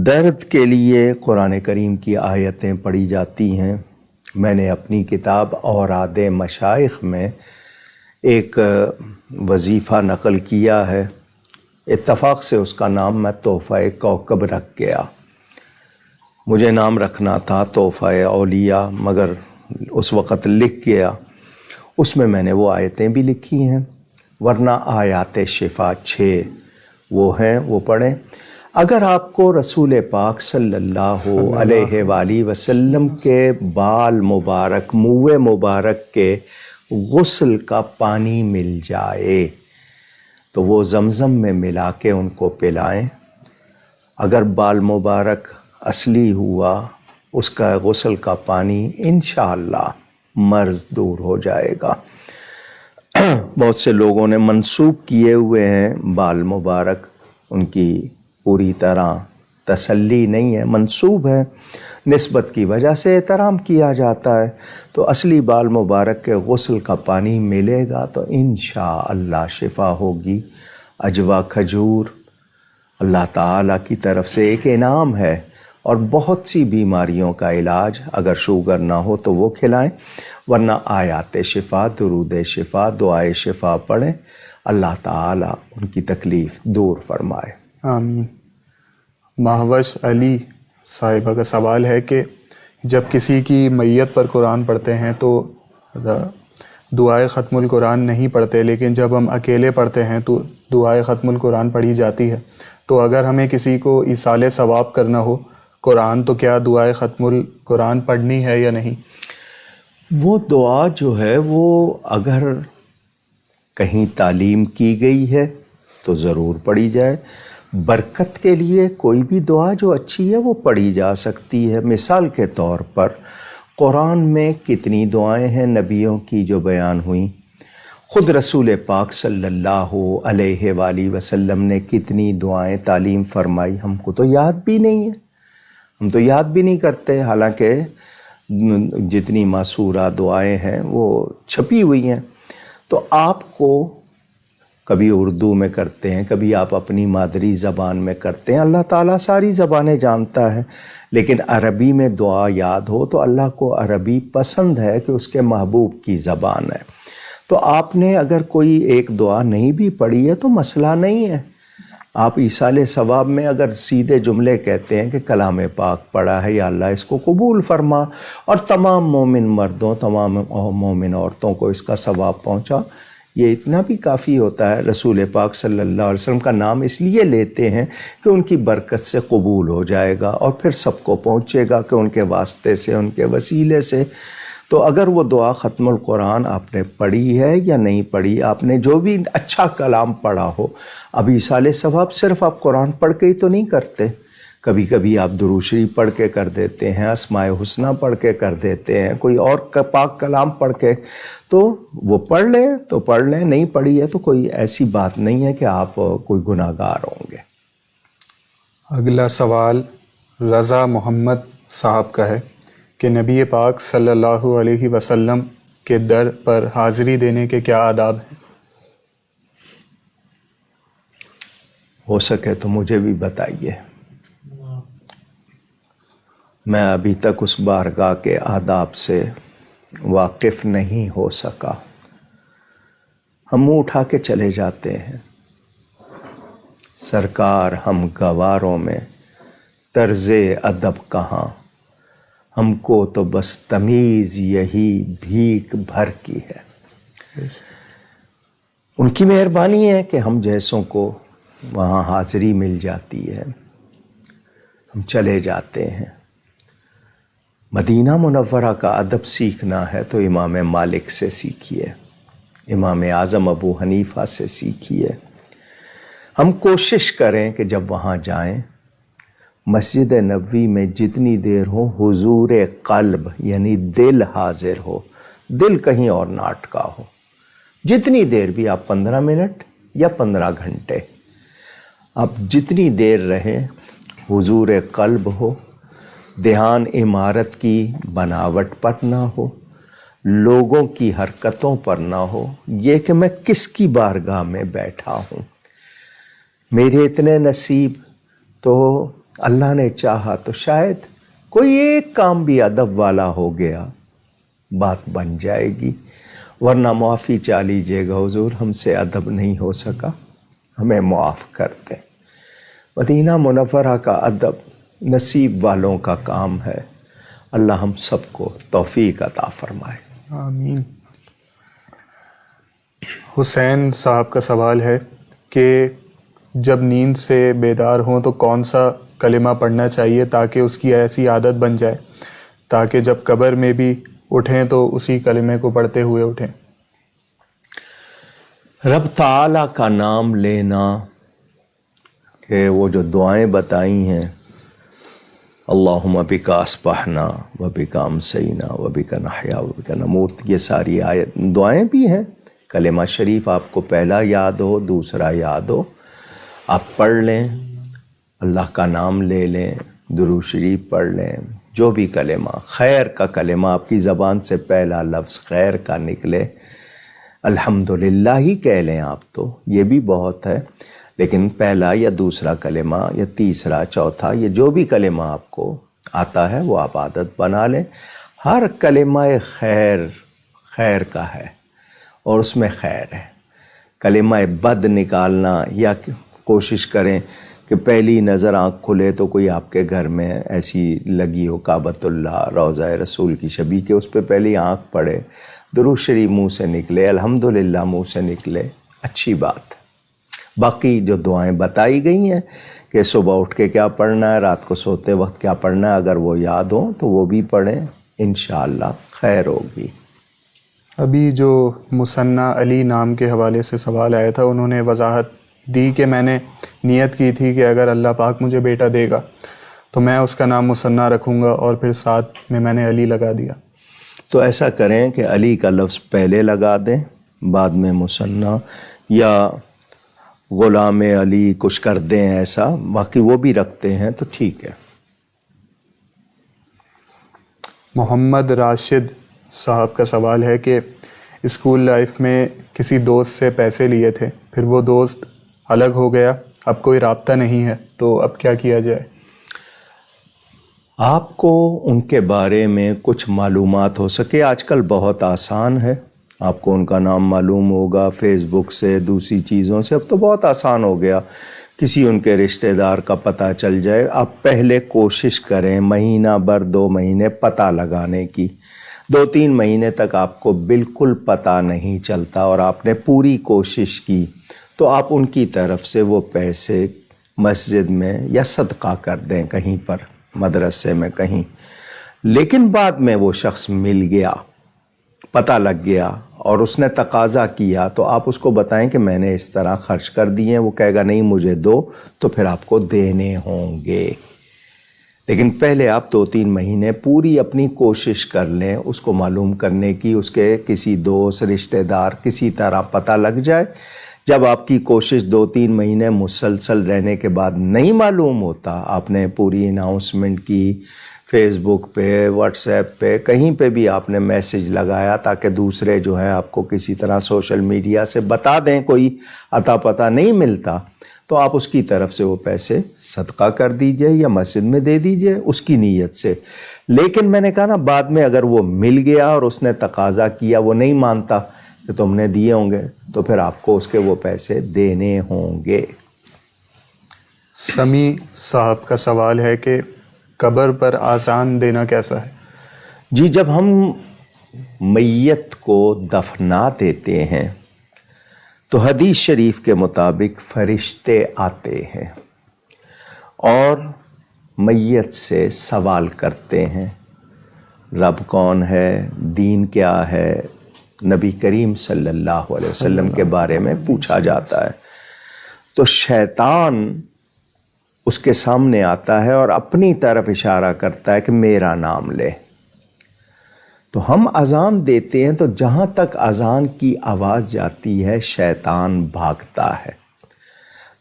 درد کے لیے قرآن کریم کی آیتیں پڑھی جاتی ہیں۔ میں نے اپنی کتاب اوراد مشائخ میں ایک وظیفہ نقل کیا ہے، اتفاق سے اس کا نام میں تحفہ کوکب رکھ گیا۔ مجھے نام رکھنا تھا تحفہ اولیاء، مگر اس وقت لکھ گیا۔ اس میں نے وہ آیتیں بھی لکھی ہیں، ورنہ آیات شفا 6 وہ ہیں، وہ پڑھیں۔ اگر آپ کو رسول پاک صلی اللہ علیہ وآلہ وسلم کے بال مبارک، منہ مبارک کے غسل کا پانی مل جائے تو وہ زمزم میں ملا کے ان کو پلائیں۔ اگر بال مبارک اصلی ہوا، اس کا غسل کا پانی انشاءاللہ مرض دور ہو جائے گا۔ بہت سے لوگوں نے منسوب کیے ہوئے ہیں بال مبارک، ان کی پوری طرح تسلی نہیں ہے، منسوب ہے، نسبت کی وجہ سے احترام کیا جاتا ہے، تو اصلی بال مبارک کے غسل کا پانی ملے گا تو انشاءاللہ شفا ہوگی۔ اجوا کھجور اللہ تعالیٰ کی طرف سے ایک انعام ہے، اور بہت سی بیماریوں کا علاج، اگر شوگر نہ ہو تو وہ کھلائیں، ورنہ آیات شفا، درود شفا، دعائے شفا پڑھیں، اللہ تعالیٰ ان کی تکلیف دور فرمائے۔ آمین۔ مہوش علی صاحبہ کا سوال ہے کہ جب کسی کی میت پر قرآن پڑھتے ہیں تو دعائے ختم القرآن نہیں پڑھتے، لیکن جب ہم اکیلے پڑھتے ہیں تو دعائے ختم القرآن پڑھی جاتی ہے، تو اگر ہمیں کسی کو ایصال ثواب کرنا ہو قرآن تو کیا دعائے ختم القرآن پڑھنی ہے یا نہیں؟ وہ دعا جو ہے وہ اگر کہیں تعلیم کی گئی ہے تو ضرور پڑھی جائے۔ برکت کے لیے کوئی بھی دعا جو اچھی ہے وہ پڑھی جا سکتی ہے۔ مثال کے طور پر قرآن میں کتنی دعائیں ہیں نبیوں کی جو بیان ہوئیں، خود رسول پاک صلی اللہ علیہ وآلہ وسلم نے کتنی دعائیں تعلیم فرمائی، ہم کو تو یاد بھی نہیں ہے، ہم تو یاد بھی نہیں کرتے، حالانکہ جتنی معصورہ دعائیں ہیں وہ چھپی ہوئی ہیں۔ تو آپ کو کبھی اردو میں کرتے ہیں، کبھی آپ اپنی مادری زبان میں کرتے ہیں. اللہ تعالیٰ ساری زبانیں جانتا ہے، لیکن عربی میں دعا یاد ہو تو اللہ کو عربی پسند ہے کہ اس کے محبوب کی زبان ہے. تو آپ نے اگر کوئی ایک دعا نہیں بھی پڑھی ہے تو مسئلہ نہیں ہے. آپ ایصال ثواب میں اگر سیدھے جملے کہتے ہیں کہ کلام پاک پڑھا ہے، یا اللہ اس کو قبول فرما اور تمام مومن مردوں، تمام مومن عورتوں کو اس کا ثواب پہنچا، یہ اتنا بھی کافی ہوتا ہے. رسول پاک صلی اللہ علیہ وسلم کا نام اس لیے لیتے ہیں کہ ان کی برکت سے قبول ہو جائے گا اور پھر سب کو پہنچے گا کہ ان کے واسطے سے، ان کے وسیلے سے. تو اگر وہ دعا ختم القرآن آپ نے پڑھی ہے یا نہیں پڑھی، آپ نے جو بھی اچھا کلام پڑھا ہو، اب ایصال ثواب صرف آپ قرآن پڑھ کے ہی تو نہیں کرتے، کبھی کبھی آپ درود شریف پڑھ کے کر دیتے ہیں، اسماء حسنہ پڑھ کے کر دیتے ہیں، کوئی اور پاک کلام پڑھ کے. تو وہ پڑھ لیں تو پڑھ لیں، نہیں پڑھی ہے تو کوئی ایسی بات نہیں ہے کہ آپ کوئی گناہ گار ہوں گے. اگلا سوال رضا محمد صاحب کا ہے کہ نبی پاک صلی اللہ علیہ وسلم کے در پر حاضری دینے کے کیا آداب ہیں؟ ہو سکے تو مجھے بھی بتائیے، میں ابھی تک اس بارگاہ کے آداب سے واقف نہیں ہو سکا. ہم منہ اٹھا کے چلے جاتے ہیں. سرکار ہم گواروں میں طرز ادب کہاں، ہم کو تو بس تمیز یہی بھیک بھر کی ہے. ان کی مہربانی ہے کہ ہم جیسوں کو وہاں حاضری مل جاتی ہے، ہم چلے جاتے ہیں. مدینہ منورہ کا ادب سیکھنا ہے تو امام مالک سے سیکھیے، امام اعظم ابو حنیفہ سے سیکھیے. ہم کوشش کریں کہ جب وہاں جائیں مسجد نبوی میں جتنی دیر ہو حضور قلب یعنی دل حاضر ہو، دل کہیں اور نہ اٹکا ہو. جتنی دیر بھی، آپ 15 منٹ یا 15 گھنٹے، آپ جتنی دیر رہیں حضور قلب ہو، دھیان عمارت کی بناوٹ پر نہ ہو، لوگوں کی حرکتوں پر نہ ہو، یہ کہ میں کس کی بارگاہ میں بیٹھا ہوں. میرے اتنے نصیب تو اللہ نے چاہا تو شاید کوئی ایک کام بھی ادب والا ہو گیا، بات بن جائے گی. ورنہ معافی چاہ لیجیے گا، حضور ہم سے ادب نہیں ہو سکا، ہمیں معاف کر دیں. مدینہ منورہ کا ادب نصیب والوں کا کام ہے. اللہ ہم سب کو توفیق عطا فرمائے. آمین. حسین صاحب کا سوال ہے کہ جب نیند سے بیدار ہوں تو کون سا کلمہ پڑھنا چاہیے تاکہ اس کی ایسی عادت بن جائے تاکہ جب قبر میں بھی اٹھیں تو اسی کلمے کو پڑھتے ہوئے اٹھیں؟ رب تعالیٰ کا نام لینا، کہ وہ جو دعائیں بتائی ہیں، اللہم بک اصبحنا و بک امسینا و بک نحیا و بک نموت، یہ ساری آیت دعائیں بھی ہیں. کلمہ شریف آپ کو پہلا یاد ہو، دوسرا یاد ہو، آپ پڑھ لیں، اللہ کا نام لے لیں، درود شریف پڑھ لیں. جو بھی کلمہ، خیر کا کلمہ آپ کی زبان سے پہلا لفظ خیر کا نکلے، الحمدللہ ہی کہہ لیں آپ، تو یہ بھی بہت ہے. لیکن پہلا یا دوسرا کلمہ یا تیسرا چوتھا، یہ جو بھی کلمہ آپ کو آتا ہے وہ آپ عادت بنا لیں. ہر کلمہ خیر خیر کا ہے اور اس میں خیر ہے. کلمہ بد نکالنا، یا کوشش کریں کہ پہلی نظر آنکھ کھلے تو کوئی آپ کے گھر میں ایسی لگی ہو کعبۃ اللہ، روضہ رسول کی شبیہ، کہ اس پہ پہلی آنکھ پڑے، درود شریف منہ سے نکلے، الحمدللہ منہ سے نکلے، اچھی بات. باقی جو دعائیں بتائی گئی ہیں کہ صبح اٹھ کے کیا پڑھنا ہے، رات کو سوتے وقت کیا پڑھنا ہے، اگر وہ یاد ہوں تو وہ بھی پڑھیں، انشاءاللہ خیر ہوگی. ابھی جو مثنیٰ علی نام کے حوالے سے سوال آیا تھا، انہوں نے وضاحت دی کہ میں نے نیت کی تھی کہ اگر اللہ پاک مجھے بیٹا دے گا تو میں اس کا نام مثنیٰ رکھوں گا، اور پھر ساتھ میں نے علی لگا دیا. تو ایسا کریں کہ علی کا لفظ پہلے لگا دیں، بعد میں مثنیٰ، یا غلام علی کچھ کر دیں ایسا. باقی وہ بھی رکھتے ہیں تو ٹھیک ہے. محمد راشد صاحب کا سوال ہے کہ اسکول لائف میں کسی دوست سے پیسے لیے تھے، پھر وہ دوست الگ ہو گیا، اب کوئی رابطہ نہیں ہے، تو اب کیا کیا جائے؟ آپ کو ان کے بارے میں کچھ معلومات ہو سکے آج کل بہت آسان ہے، آپ کو ان کا نام معلوم ہوگا فیس بک سے، دوسری چیزوں سے، اب تو بہت آسان ہو گیا، کسی ان کے رشتہ دار کا پتہ چل جائے۔ آپ پہلے کوشش کریں مہینہ بھر 2 مہینے پتہ لگانے کی، 2-3 مہینے تک آپ کو بالکل پتہ نہیں چلتا اور آپ نے پوری کوشش کی، تو آپ ان کی طرف سے وہ پیسے مسجد میں یا صدقہ کر دیں کہیں پر، مدرسے میں کہیں۔ لیکن بعد میں وہ شخص مل گیا، پتہ لگ گیا اور اس نے تقاضا کیا، تو آپ اس کو بتائیں کہ میں نے اس طرح خرچ کر دی ہیں۔ وہ کہے گا نہیں مجھے دو، تو پھر آپ کو دینے ہوں گے۔ لیکن پہلے آپ 2-3 مہینے پوری اپنی کوشش کر لیں اس کو معلوم کرنے کی، اس کے کسی دوست رشتہ دار کسی طرح پتہ لگ جائے۔ جب آپ کی کوشش 2-3 مہینے مسلسل رہنے کے بعد نہیں معلوم ہوتا، آپ نے پوری اناؤنسمنٹ کی فیس بک پہ، واٹس ایپ پہ، کہیں پہ بھی آپ نے میسج لگایا تاکہ دوسرے جو ہے آپ کو کسی طرح سوشل میڈیا سے بتا دیں، کوئی عطا پتہ نہیں ملتا، تو آپ اس کی طرف سے وہ پیسے صدقہ کر دیجئے یا مسجد میں دے دیجئے اس کی نیت سے۔ لیکن میں نے کہا نا، بعد میں اگر وہ مل گیا اور اس نے تقاضا کیا، وہ نہیں مانتا کہ تم نے دیے ہوں گے، تو پھر آپ کو اس کے وہ پیسے دینے ہوں گے۔ سمیع صاحب کا سوال ہے کہ قبر پر آذان دینا کیسا ہے؟ جی، جب ہم میت کو دفنا دیتے ہیں تو حدیث شریف کے مطابق فرشتے آتے ہیں اور میت سے سوال کرتے ہیں، رب کون ہے، دین کیا ہے، نبی کریم صلی اللہ علیہ وسلم کے بارے میں پوچھا جاتا ہے۔ تو شیطان اس کے سامنے آتا ہے اور اپنی طرف اشارہ کرتا ہے کہ میرا نام لے۔ تو ہم اذان دیتے ہیں تو جہاں تک اذان کی آواز جاتی ہے شیطان بھاگتا ہے۔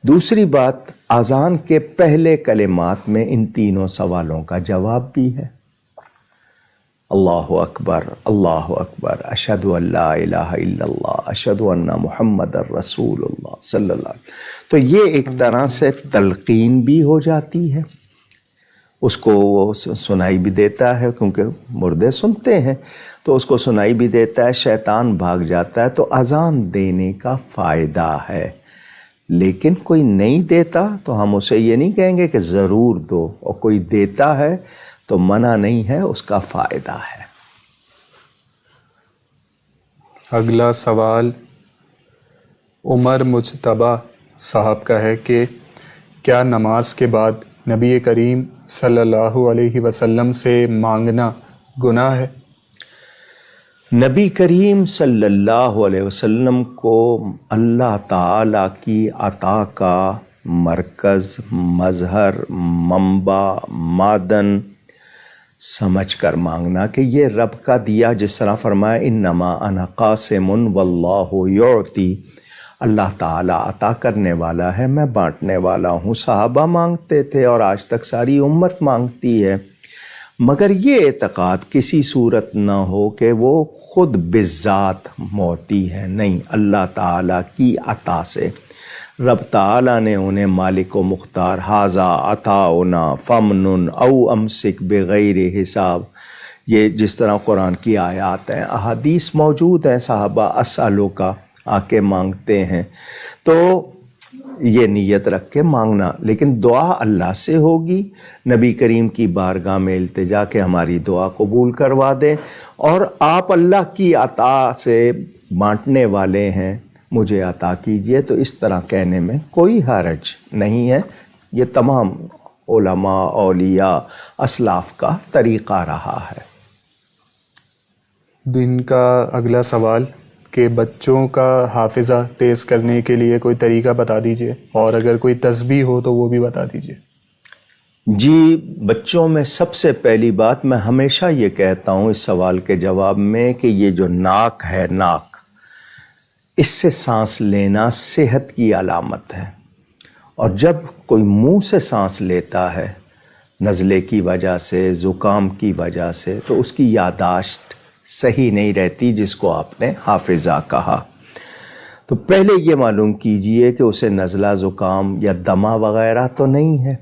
دوسری بات، اذان کے پہلے کلمات میں ان تینوں سوالوں کا جواب بھی ہے، اللہ اکبر، اللہ اکبر، اشہد ان لا الہ الا اللہ، اشہد ان محمد الرسول اللہ صلی اللہ علیہ وسلم۔ تو یہ ایک طرح سے تلقین بھی ہو جاتی ہے، اس کو وہ سنائی بھی دیتا ہے، کیونکہ مردے سنتے ہیں تو اس کو سنائی بھی دیتا ہے، شیطان بھاگ جاتا ہے۔ تو اذان دینے کا فائدہ ہے، لیکن کوئی نہیں دیتا تو ہم اسے یہ نہیں کہیں گے کہ ضرور دو، اور کوئی دیتا ہے تو منع نہیں ہے، اس کا فائدہ ہے۔ اگلا سوال عمر مجتبیٰ صاحب کا ہے کہ کیا نماز کے بعد نبی کریم صلی اللہ علیہ وسلم سے مانگنا گناہ ہے؟ نبی کریم صلی اللہ علیہ وسلم کو اللہ تعالی کی عطا کا مرکز، مظہر، منبع، معدن سمجھ کر مانگنا کہ یہ رب کا دیا، جس طرح فرمایا انما انا قاسم واللہ یعطی، اللہ تعالیٰ عطا کرنے والا ہے، میں بانٹنے والا ہوں۔ صحابہ مانگتے تھے اور آج تک ساری امت مانگتی ہے، مگر یہ اعتقاد کسی صورت نہ ہو کہ وہ خود بذات معطی ہے، نہیں، اللہ تعالیٰ کی عطا سے۔ رب تعالیٰ نے انہیں مالک و مختار، ھذا عطاؤنا فمنن او امسک بغیر حساب، یہ جس طرح قرآن کی آیات ہیں، احادیث موجود ہیں، صحابہ اسالو کا آ کے مانگتے ہیں، تو یہ نیت رکھ کے مانگنا، لیکن دعا اللہ سے ہوگی، نبی کریم کی بارگاہ میں التجا کہ ہماری دعا قبول کروا دیں، اور آپ اللہ کی عطا سے بانٹنے والے ہیں، مجھے عطا کیجئے، تو اس طرح کہنے میں کوئی حرج نہیں ہے۔ یہ تمام علماء، اولیاء، اسلاف کا طریقہ رہا ہے۔ دن کا اگلا سوال کہ بچوں کا حافظہ تیز کرنے کے لیے کوئی طریقہ بتا دیجئے، اور اگر کوئی تسبیح ہو تو وہ بھی بتا دیجئے۔ جی، بچوں میں سب سے پہلی بات میں ہمیشہ یہ کہتا ہوں اس سوال کے جواب میں کہ یہ جو ناک ہے، ناک، اس سے سانس لینا صحت کی علامت ہے، اور جب کوئی منہ سے سانس لیتا ہے نزلے کی وجہ سے، زکام کی وجہ سے، تو اس کی یادداشت صحیح نہیں رہتی جس کو آپ نے حافظہ کہا. تو پہلے یہ معلوم کیجئے کہ اسے نزلہ زکام یا دمہ وغیرہ تو نہیں ہے،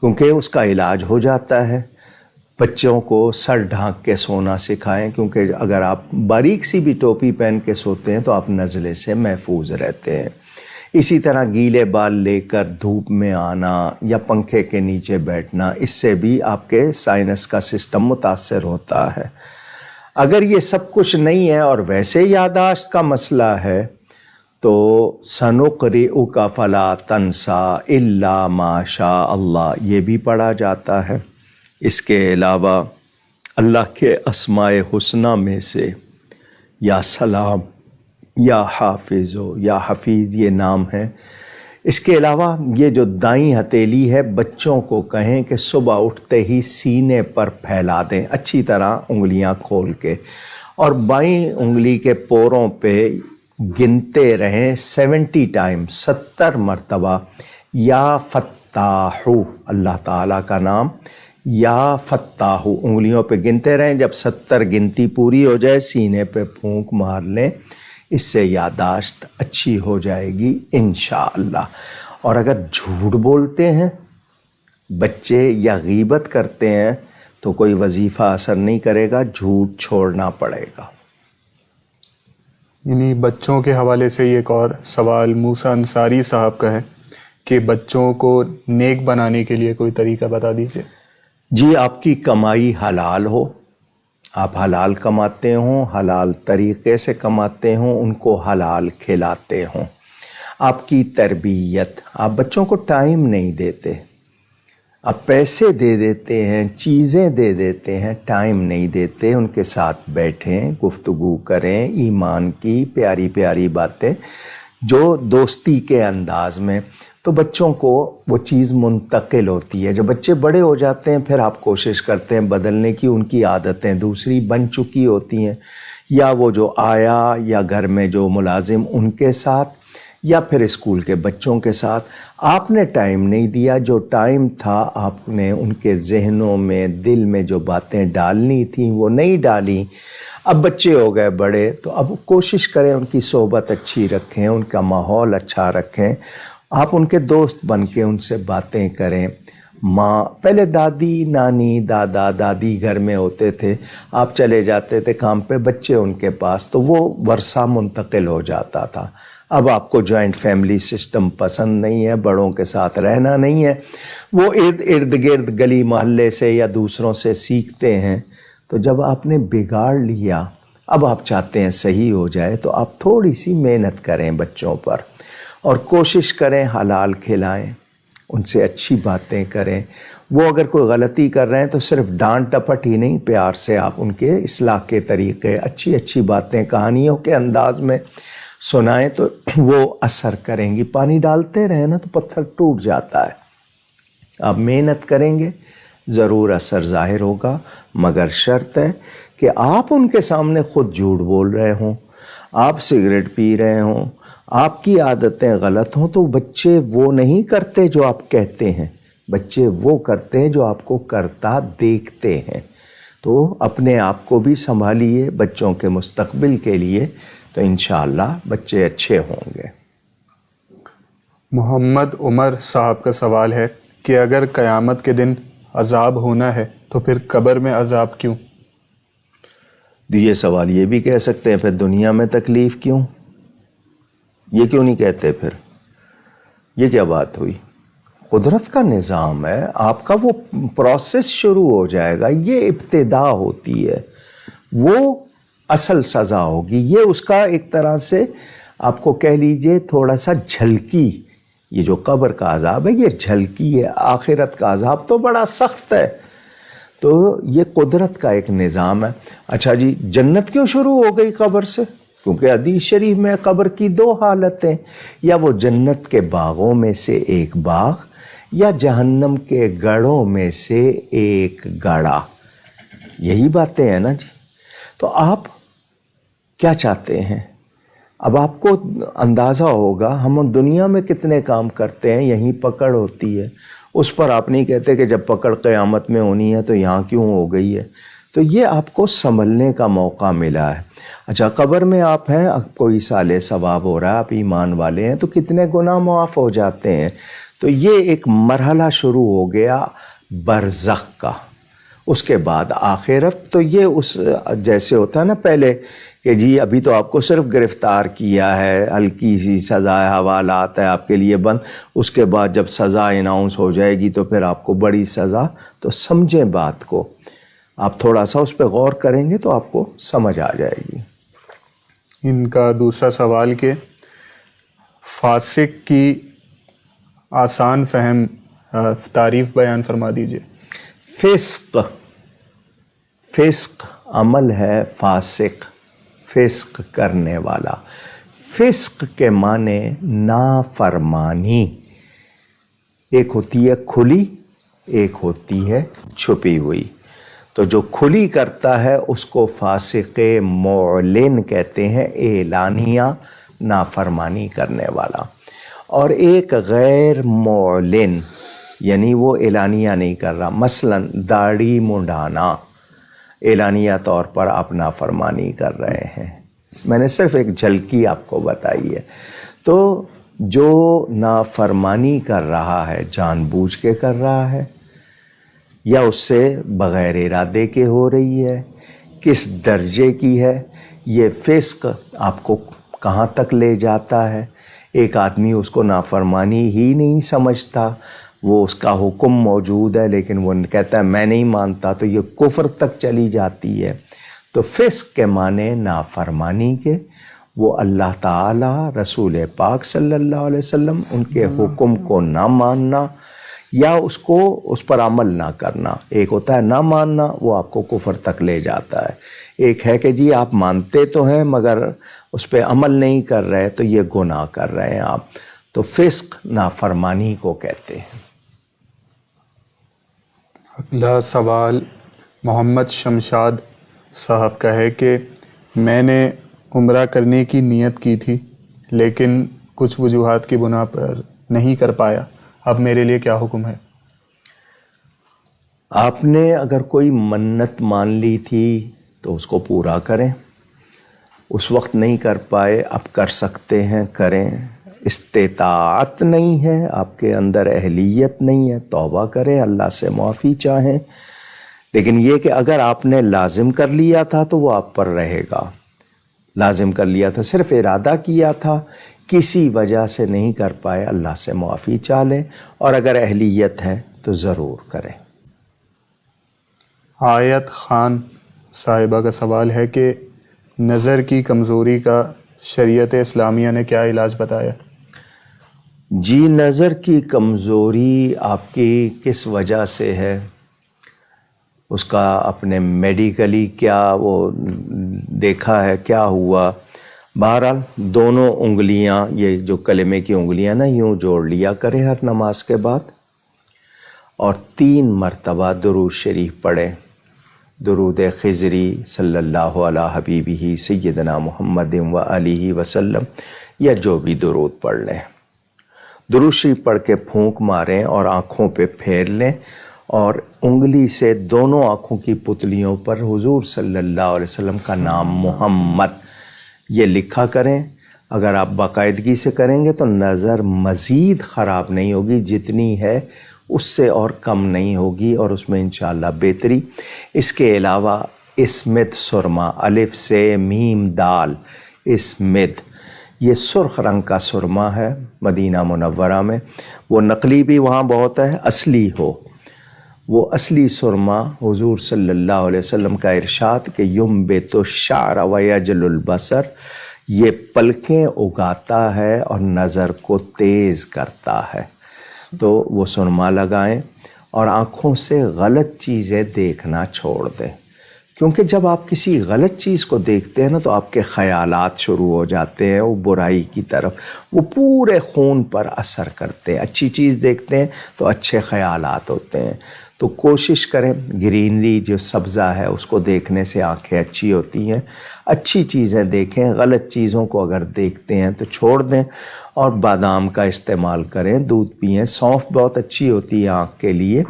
کیونکہ اس کا علاج ہو جاتا ہے. بچوں کو سر ڈھانک کے سونا سکھائیں، کیونکہ اگر آپ باریک سی بھی ٹوپی پہن کے سوتے ہیں تو آپ نزلے سے محفوظ رہتے ہیں. اسی طرح گیلے بال لے کر دھوپ میں آنا یا پنکھے کے نیچے بیٹھنا، اس سے بھی آپ کے سائنس کا سسٹم متاثر ہوتا ہے. اگر یہ سب کچھ نہیں ہے اور ویسے یادداشت کا مسئلہ ہے تو سنقرئک فلا تنسى الا ما شاء اللہ یہ بھی پڑھا جاتا ہے. اس کے علاوہ اللہ کے اسماء حسنہ میں سے یا سلام یا حافظ یا حفیظ یہ نام ہے. اس کے علاوہ یہ جو دائیں ہتھیلی ہے، بچوں کو کہیں کہ صبح اٹھتے ہی سینے پر پھیلا دیں اچھی طرح انگلیاں کھول کے، اور بائیں انگلی کے پوروں پہ گنتے رہیں 70 ٹائم، 70 مرتبہ یا فتاح، اللہ تعالیٰ کا نام یا فتاح، انگلیوں پہ گنتے رہیں. جب 70 گنتی پوری ہو جائے سینے پہ پھونک مار لیں، اس سے یادداشت اچھی ہو جائے گی انشاءاللہ. اور اگر جھوٹ بولتے ہیں بچے یا غیبت کرتے ہیں تو کوئی وظیفہ اثر نہیں کرے گا، جھوٹ چھوڑنا پڑے گا. یعنی بچوں کے حوالے سے ایک اور سوال موسیٰ انصاری صاحب کا ہے کہ بچوں کو نیک بنانے کے لیے کوئی طریقہ بتا دیجیے. جی، آپ کی کمائی حلال ہو، آپ حلال کماتے ہوں، حلال طریقے سے کماتے ہوں، ان کو حلال کھلاتے ہوں. آپ کی تربیت، آپ بچوں کو ٹائم نہیں دیتے، آپ پیسے دے دیتے ہیں، چیزیں دے دیتے ہیں، ٹائم نہیں دیتے. ان کے ساتھ بیٹھیں، گفتگو کریں، ایمان کی پیاری پیاری باتیں جو دوستی کے انداز میں، تو بچوں کو وہ چیز منتقل ہوتی ہے. جب بچے بڑے ہو جاتے ہیں پھر آپ کوشش کرتے ہیں بدلنے کی، ان کی عادتیں دوسری بن چکی ہوتی ہیں، یا وہ جو آیا یا گھر میں جو ملازم ان کے ساتھ یا پھر اسکول کے بچوں کے ساتھ آپ نے ٹائم نہیں دیا. جو ٹائم تھا آپ نے ان کے ذہنوں میں دل میں جو باتیں ڈالنی تھیں وہ نہیں ڈالیں. اب بچے ہو گئے بڑے تو اب کوشش کریں ان کی صحبت اچھی رکھیں، ان کا ماحول اچھا رکھیں. آپ ان کے دوست بن کے ان سے باتیں کریں. ماں پہلے دادی نانی دادا دادی گھر میں ہوتے تھے، آپ چلے جاتے تھے کام پہ، بچے ان کے پاس، تو وہ ورثہ منتقل ہو جاتا تھا. اب آپ کو جوائنٹ فیملی سسٹم پسند نہیں ہے، بڑوں کے ساتھ رہنا نہیں ہے، وہ ارد گرد گلی محلے سے یا دوسروں سے سیکھتے ہیں. تو جب آپ نے بگاڑ لیا، اب آپ چاہتے ہیں صحیح ہو جائے، تو آپ تھوڑی سی محنت کریں بچوں پر اور کوشش کریں حلال کھلائیں، ان سے اچھی باتیں کریں. وہ اگر کوئی غلطی کر رہے ہیں تو صرف ڈانٹ ڈپٹ ہی نہیں، پیار سے آپ ان کے اصلاح کے طریقے، اچھی اچھی باتیں کہانیوں کے انداز میں سنائیں تو وہ اثر کریں گی. پانی ڈالتے رہیں نا تو پتھر ٹوٹ جاتا ہے. آپ محنت کریں گے ضرور اثر ظاہر ہوگا، مگر شرط ہے کہ آپ ان کے سامنے خود جھوٹ بول رہے ہوں، آپ سگریٹ پی رہے ہوں، آپ کی عادتیں غلط ہوں، تو بچے وہ نہیں کرتے جو آپ کہتے ہیں، بچے وہ کرتے ہیں جو آپ کو کرتا دیکھتے ہیں. تو اپنے آپ کو بھی سنبھالیے بچوں کے مستقبل کے لیے، تو انشاءاللہ بچے اچھے ہوں گے. محمد عمر صاحب کا سوال ہے کہ اگر قیامت کے دن عذاب ہونا ہے تو پھر قبر میں عذاب کیوں؟ یہ سوال یہ بھی کہہ سکتے ہیں پھر دنیا میں تکلیف کیوں؟ یہ کیوں نہیں کہتے پھر؟ یہ کیا بات ہوئی؟ قدرت کا نظام ہے، آپ کا وہ پروسیس شروع ہو جائے گا، یہ ابتدا ہوتی ہے، وہ اصل سزا ہوگی. یہ اس کا ایک طرح سے آپ کو کہہ لیجئے تھوڑا سا جھلکی. یہ جو قبر کا عذاب ہے یہ جھلکی ہے، آخرت کا عذاب تو بڑا سخت ہے. تو یہ قدرت کا ایک نظام ہے. اچھا جی، جنت کیوں شروع ہو گئی قبر سے؟ کیونکہ حدیث شریف میں قبر کی 2 حالتیں، یا وہ جنت کے باغوں میں سے ایک باغ یا جہنم کے گڑھوں میں سے ایک گڑھا. یہی باتیں ہیں نا جی. تو آپ کیا چاہتے ہیں؟ اب آپ کو اندازہ ہوگا ہم دنیا میں کتنے کام کرتے ہیں، یہیں پکڑ ہوتی ہے، اس پر آپ نہیں کہتے کہ جب پکڑ قیامت میں ہونی ہے تو یہاں کیوں ہو گئی ہے. تو یہ آپ کو سنبھلنے کا موقع ملا ہے. اچھا قبر میں آپ ہیں, اب کوئی سال ثواب ہو رہا ہے, آپ ایمان والے ہیں, تو کتنے گناہ معاف ہو جاتے ہیں. تو یہ ایک مرحلہ شروع ہو گیا برزخ کا. اس کے بعد آخرت. تو یہ اس جیسے ہوتا ہے نا پہلے کہ جی ابھی تو آپ کو صرف گرفتار کیا ہے, ہلکی سی سزا ہے, حوالات ہے آپ کے لیے بند, اس کے بعد جب سزا اناؤنس ہو جائے گی تو پھر آپ کو بڑی سزا. تو سمجھیں بات کو, آپ تھوڑا سا اس پہ غور کریں گے تو آپ کو سمجھ آ جائے گی. ان کا دوسرا سوال کہ فاسق کی آسان فہم تعریف بیان فرما دیجیے. فسق عمل ہے, فاسق فسق کرنے والا. فسق کے معنی نافرمانی. ایک ہوتی ہے کھلی, ایک ہوتی ہے چھپی ہوئی. تو جو کھلی کرتا ہے اس کو فاسق معلن کہتے ہیں, اعلانیہ نافرمانی کرنے والا. اور ایک غیر معلن یعنی وہ اعلانیہ نہیں کر رہا, مثلا داڑھی منڈانا, اعلانیہ طور پر آپ نافرمانی کر رہے ہیں. میں نے صرف ایک جھلکی آپ کو بتائی ہے. تو جو نافرمانی کر رہا ہے جان بوجھ کے کر رہا ہے یا اس سے بغیر ارادے کے ہو رہی ہے, کس درجے کی ہے, یہ فسق آپ کو کہاں تک لے جاتا ہے. ایک آدمی اس کو نافرمانی ہی نہیں سمجھتا, وہ اس کا حکم موجود ہے لیکن وہ کہتا ہے میں نہیں مانتا, تو یہ کفر تک چلی جاتی ہے. تو فسق کے معنی نافرمانی کے, وہ اللہ تعالی, رسول پاک صلی اللہ علیہ وسلم, ان کے حکم کو نہ ماننا یا اس پر عمل نہ کرنا. ایک ہوتا ہے نہ ماننا, وہ آپ کو کفر تک لے جاتا ہے. ایک ہے کہ جی آپ مانتے تو ہیں مگر اس پہ عمل نہیں کر رہے, تو یہ گناہ کر رہے ہیں آپ. تو فسق نافرمانی کو کہتے ہیں. اگلا سوال محمد شمشاد صاحب کا ہے کہ میں نے عمرہ کرنے کی نیت کی تھی لیکن کچھ وجوہات کی بنا پر نہیں کر پایا, اب میرے لیے کیا حکم ہے؟ آپ نے اگر کوئی منت مان لی تھی تو اس کو پورا کریں. اس وقت نہیں کر پائے, اب کر سکتے ہیں کریں. استطاعت نہیں ہے, آپ کے اندر اہلیت نہیں ہے, توبہ کریں, اللہ سے معافی چاہیں. لیکن یہ کہ اگر آپ نے لازم کر لیا تھا تو وہ آپ پر رہے گا. لازم کر لیا تھا, صرف ارادہ کیا تھا, کسی وجہ سے نہیں کر پائے, اللہ سے معافی چاہ لیں, اور اگر اہلیت ہے تو ضرور کریں. آیت خان صاحبہ کا سوال ہے کہ نظر کی کمزوری کا شریعت اسلامیہ نے کیا علاج بتایا؟ جی نظر کی کمزوری آپ کی کس وجہ سے ہے, اس کا اپنے میڈیکلی کیا وہ دیکھا ہے, کیا ہوا. بہرحال دونوں انگلیاں, یہ جو کلمے کی انگلیاں نا, یوں جوڑ لیا کرے ہر نماز کے بعد, اور 3 مرتبہ درود شریف پڑھیں. درود خضری صلی اللہ علیہ حبیبہ سیدنا محمد و آلہ وسلم, یا جو بھی درود پڑھ لیں. درود شریف پڑھ کے پھونک ماریں اور آنکھوں پہ پھیر لیں, اور انگلی سے دونوں آنکھوں کی پتلیوں پر حضور صلی اللہ علیہ وسلم کا نام محمد یہ لکھا کریں. اگر آپ باقاعدگی سے کریں گے تو نظر مزید خراب نہیں ہوگی, جتنی ہے اس سے اور کم نہیں ہوگی, اور اس میں انشاءاللہ بہتری. اس کے علاوہ اسمد سرما, الف سے میم دال, اسمد, یہ سرخ رنگ کا سرما ہے مدینہ منورہ میں. وہ نقلی بھی وہاں بہت ہے, اصلی ہو. وہ اصلی سرما حضور صلی اللہ علیہ وسلم کا ارشاد کہ ینبت الشعر ویجل البصر, یہ پلکیں اگاتا ہے اور نظر کو تیز کرتا ہے. تو وہ سرما لگائیں اور آنکھوں سے غلط چیزیں دیکھنا چھوڑ دیں, کیونکہ جب آپ کسی غلط چیز کو دیکھتے ہیں نا تو آپ کے خیالات شروع ہو جاتے ہیں وہ برائی کی طرف, وہ پورے خون پر اثر کرتے ہیں. اچھی چیز دیکھتے ہیں تو اچھے خیالات ہوتے ہیں. تو کوشش کریں, گرینری جو سبزہ ہے اس کو دیکھنے سے آنکھیں اچھی ہوتی ہیں. اچھی چیزیں دیکھیں, غلط چیزوں کو اگر دیکھتے ہیں تو چھوڑ دیں. اور بادام کا استعمال کریں, دودھ پئیں, سونف بہت اچھی ہوتی ہے آنکھ کے لیے.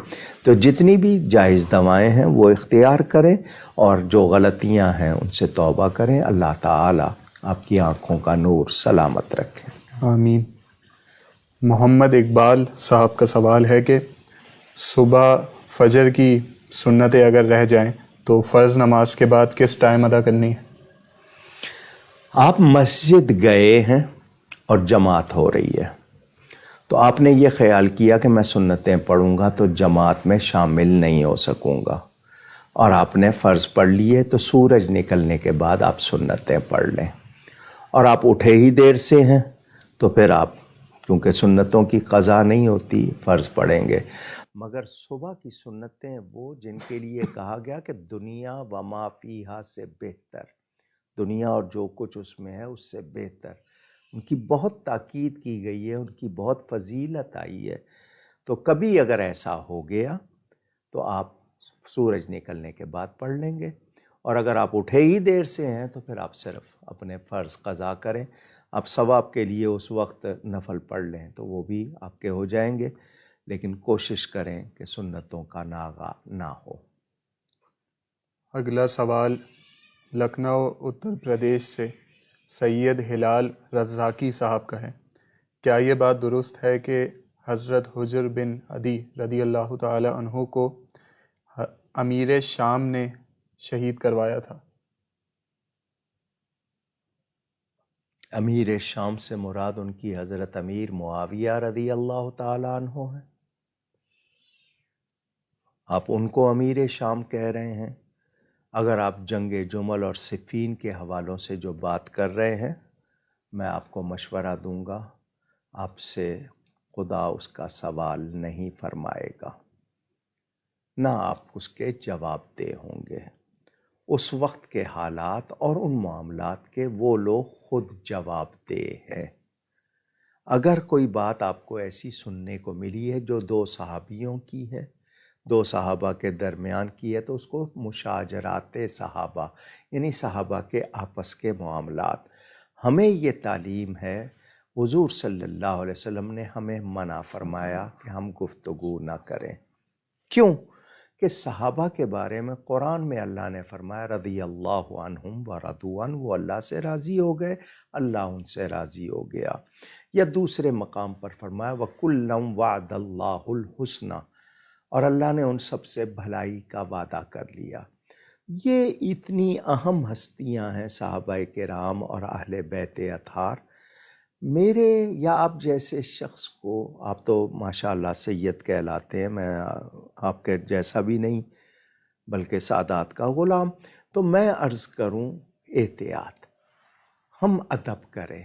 تو جتنی بھی جائز دعائیں ہیں وہ اختیار کریں اور جو غلطیاں ہیں ان سے توبہ کریں. اللہ تعالیٰ آپ کی آنکھوں کا نور سلامت رکھیں. آمین. محمد اقبال صاحب کا سوال ہے کہ صبح فجر کی سنتیں اگر رہ جائیں تو فرض نماز کے بعد کس ٹائم ادا کرنی ہے؟ آپ مسجد گئے ہیں اور جماعت ہو رہی ہے تو آپ نے یہ خیال کیا کہ میں سنتیں پڑھوں گا تو جماعت میں شامل نہیں ہو سکوں گا، اور آپ نے فرض پڑھ لیے، تو سورج نکلنے کے بعد آپ سنتیں پڑھ لیں. اور آپ اٹھے ہی دیر سے ہیں تو پھر آپ کیونکہ سنتوں کی قضا نہیں ہوتی، فرض پڑھیں گے. مگر صبح کی سنتیں وہ جن کے لیے کہا گیا کہ دنیا و ما فیہا سے بہتر، دنیا اور جو کچھ اس میں ہے اس سے بہتر، ان کی بہت تاکید کی گئی ہے، ان کی بہت فضیلت آئی ہے. تو کبھی اگر ایسا ہو گیا تو آپ سورج نکلنے کے بعد پڑھ لیں گے، اور اگر آپ اٹھے ہی دیر سے ہیں تو پھر آپ صرف اپنے فرض قضا کریں. آپ ثواب کے لیے اس وقت نفل پڑھ لیں تو وہ بھی آپ کے ہو جائیں گے، لیکن کوشش کریں کہ سنتوں کا ناغہ نہ ہو. اگلا سوال لکھنؤ اتر پردیش سے سید ہلال رزاقی صاحب کا ہے. کیا یہ بات درست ہے کہ حضرت حجر بن عدی رضی اللہ تعالی عنہ کو امیر شام نے شہید کروایا تھا؟ امیر شام سے مراد ان کی حضرت امیر معاویہ رضی اللہ تعالی عنہ ہے. آپ ان کو امیر شام کہہ رہے ہیں. اگر آپ جنگ جمل اور صفین کے حوالوں سے جو بات کر رہے ہیں، میں آپ کو مشورہ دوں گا، آپ سے خدا اس کا سوال نہیں فرمائے گا، نہ آپ اس کے جواب دہ ہوں گے. اس وقت کے حالات اور ان معاملات کے وہ لوگ خود جواب دہ ہیں. اگر کوئی بات آپ کو ایسی سننے کو ملی ہے جو دو صحابیوں کی ہے، دو صحابہ کے درمیان کی ہے، تو اس کو مشاجرات صحابہ، یعنی صحابہ کے آپس کے معاملات. ہمیں یہ تعلیم ہے، حضور صلی اللہ علیہ وسلم نے ہمیں منع فرمایا کہ ہم گفتگو نہ کریں. کیوں؟ کہ صحابہ کے بارے میں قرآن میں اللہ نے فرمایا رضی اللہ عنہم ورضوا عنہ، وہ اللہ سے راضی ہو گئے، اللہ ان سے راضی ہو گیا. یا دوسرے مقام پر فرمایا وَكُلًّا وَعَدَ اللَّهُ الْحُسْنَى، اور اللہ نے ان سب سے بھلائی کا وعدہ کر لیا. یہ اتنی اہم ہستیاں ہیں صحابہ کرام اور اہل بیت اطہار. میرے یا آپ جیسے شخص کو، آپ تو ماشاءاللہ سید کہلاتے ہیں، میں آپ کے جیسا بھی نہیں بلکہ سادات کا غلام، تو میں عرض کروں احتیاط، ہم ادب کریں.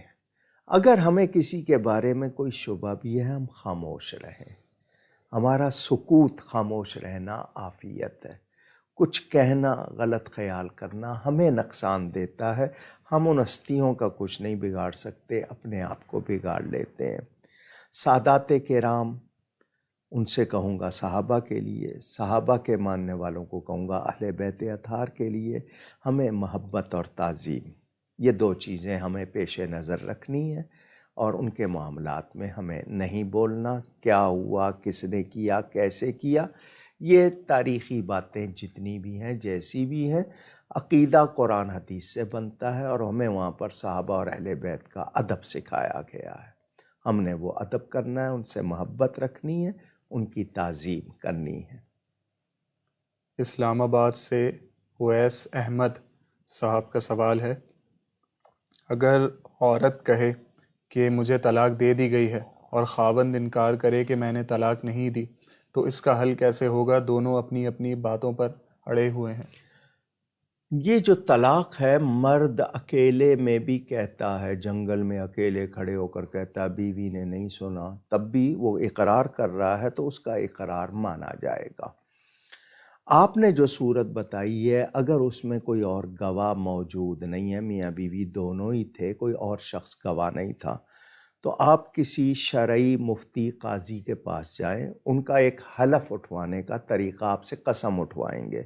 اگر ہمیں کسی کے بارے میں کوئی شبہ بھی ہے، ہم خاموش رہیں. ہمارا سکوت، خاموش رہنا عافیت ہے. کچھ کہنا، غلط خیال کرنا ہمیں نقصان دیتا ہے. ہم ان ہستیوں کا کچھ نہیں بگاڑ سکتے، اپنے آپ کو بگاڑ لیتے ہیں. سادات کرام، ان سے کہوں گا صحابہ کے لیے، صحابہ کے ماننے والوں کو کہوں گا اہل بیت اطہار کے لیے، ہمیں محبت اور تعظیم، یہ دو چیزیں ہمیں پیش نظر رکھنی ہے. اور ان کے معاملات میں ہمیں نہیں بولنا کیا ہوا، کس نے کیا، کیسے کیا. یہ تاریخی باتیں جتنی بھی ہیں، جیسی بھی ہیں، عقیدہ قرآن حدیث سے بنتا ہے، اور ہمیں وہاں پر صحابہ اور اہل بیت کا ادب سکھایا گیا ہے. ہم نے وہ ادب کرنا ہے، ان سے محبت رکھنی ہے، ان کی تعظیم کرنی ہے. اسلام آباد سے اویس احمد صاحب کا سوال ہے. اگر عورت کہے کہ مجھے طلاق دے دی گئی ہے اور خاوند انکار کرے کہ میں نے طلاق نہیں دی، تو اس کا حل کیسے ہوگا؟ دونوں اپنی اپنی باتوں پر اڑے ہوئے ہیں. یہ جو طلاق ہے، مرد اکیلے میں بھی کہتا ہے، جنگل میں اکیلے کھڑے ہو کر کہتا ہے بیوی نے نہیں سنا، تب بھی وہ اقرار کر رہا ہے تو اس کا اقرار مانا جائے گا. آپ نے جو صورت بتائی ہے، اگر اس میں کوئی اور گواہ موجود نہیں ہے، میاں بیوی دونوں ہی تھے، کوئی اور شخص گواہ نہیں تھا، تو آپ کسی شرعی مفتی قاضی کے پاس جائیں. ان کا ایک حلف اٹھوانے کا طریقہ، آپ سے قسم اٹھوائیں گے.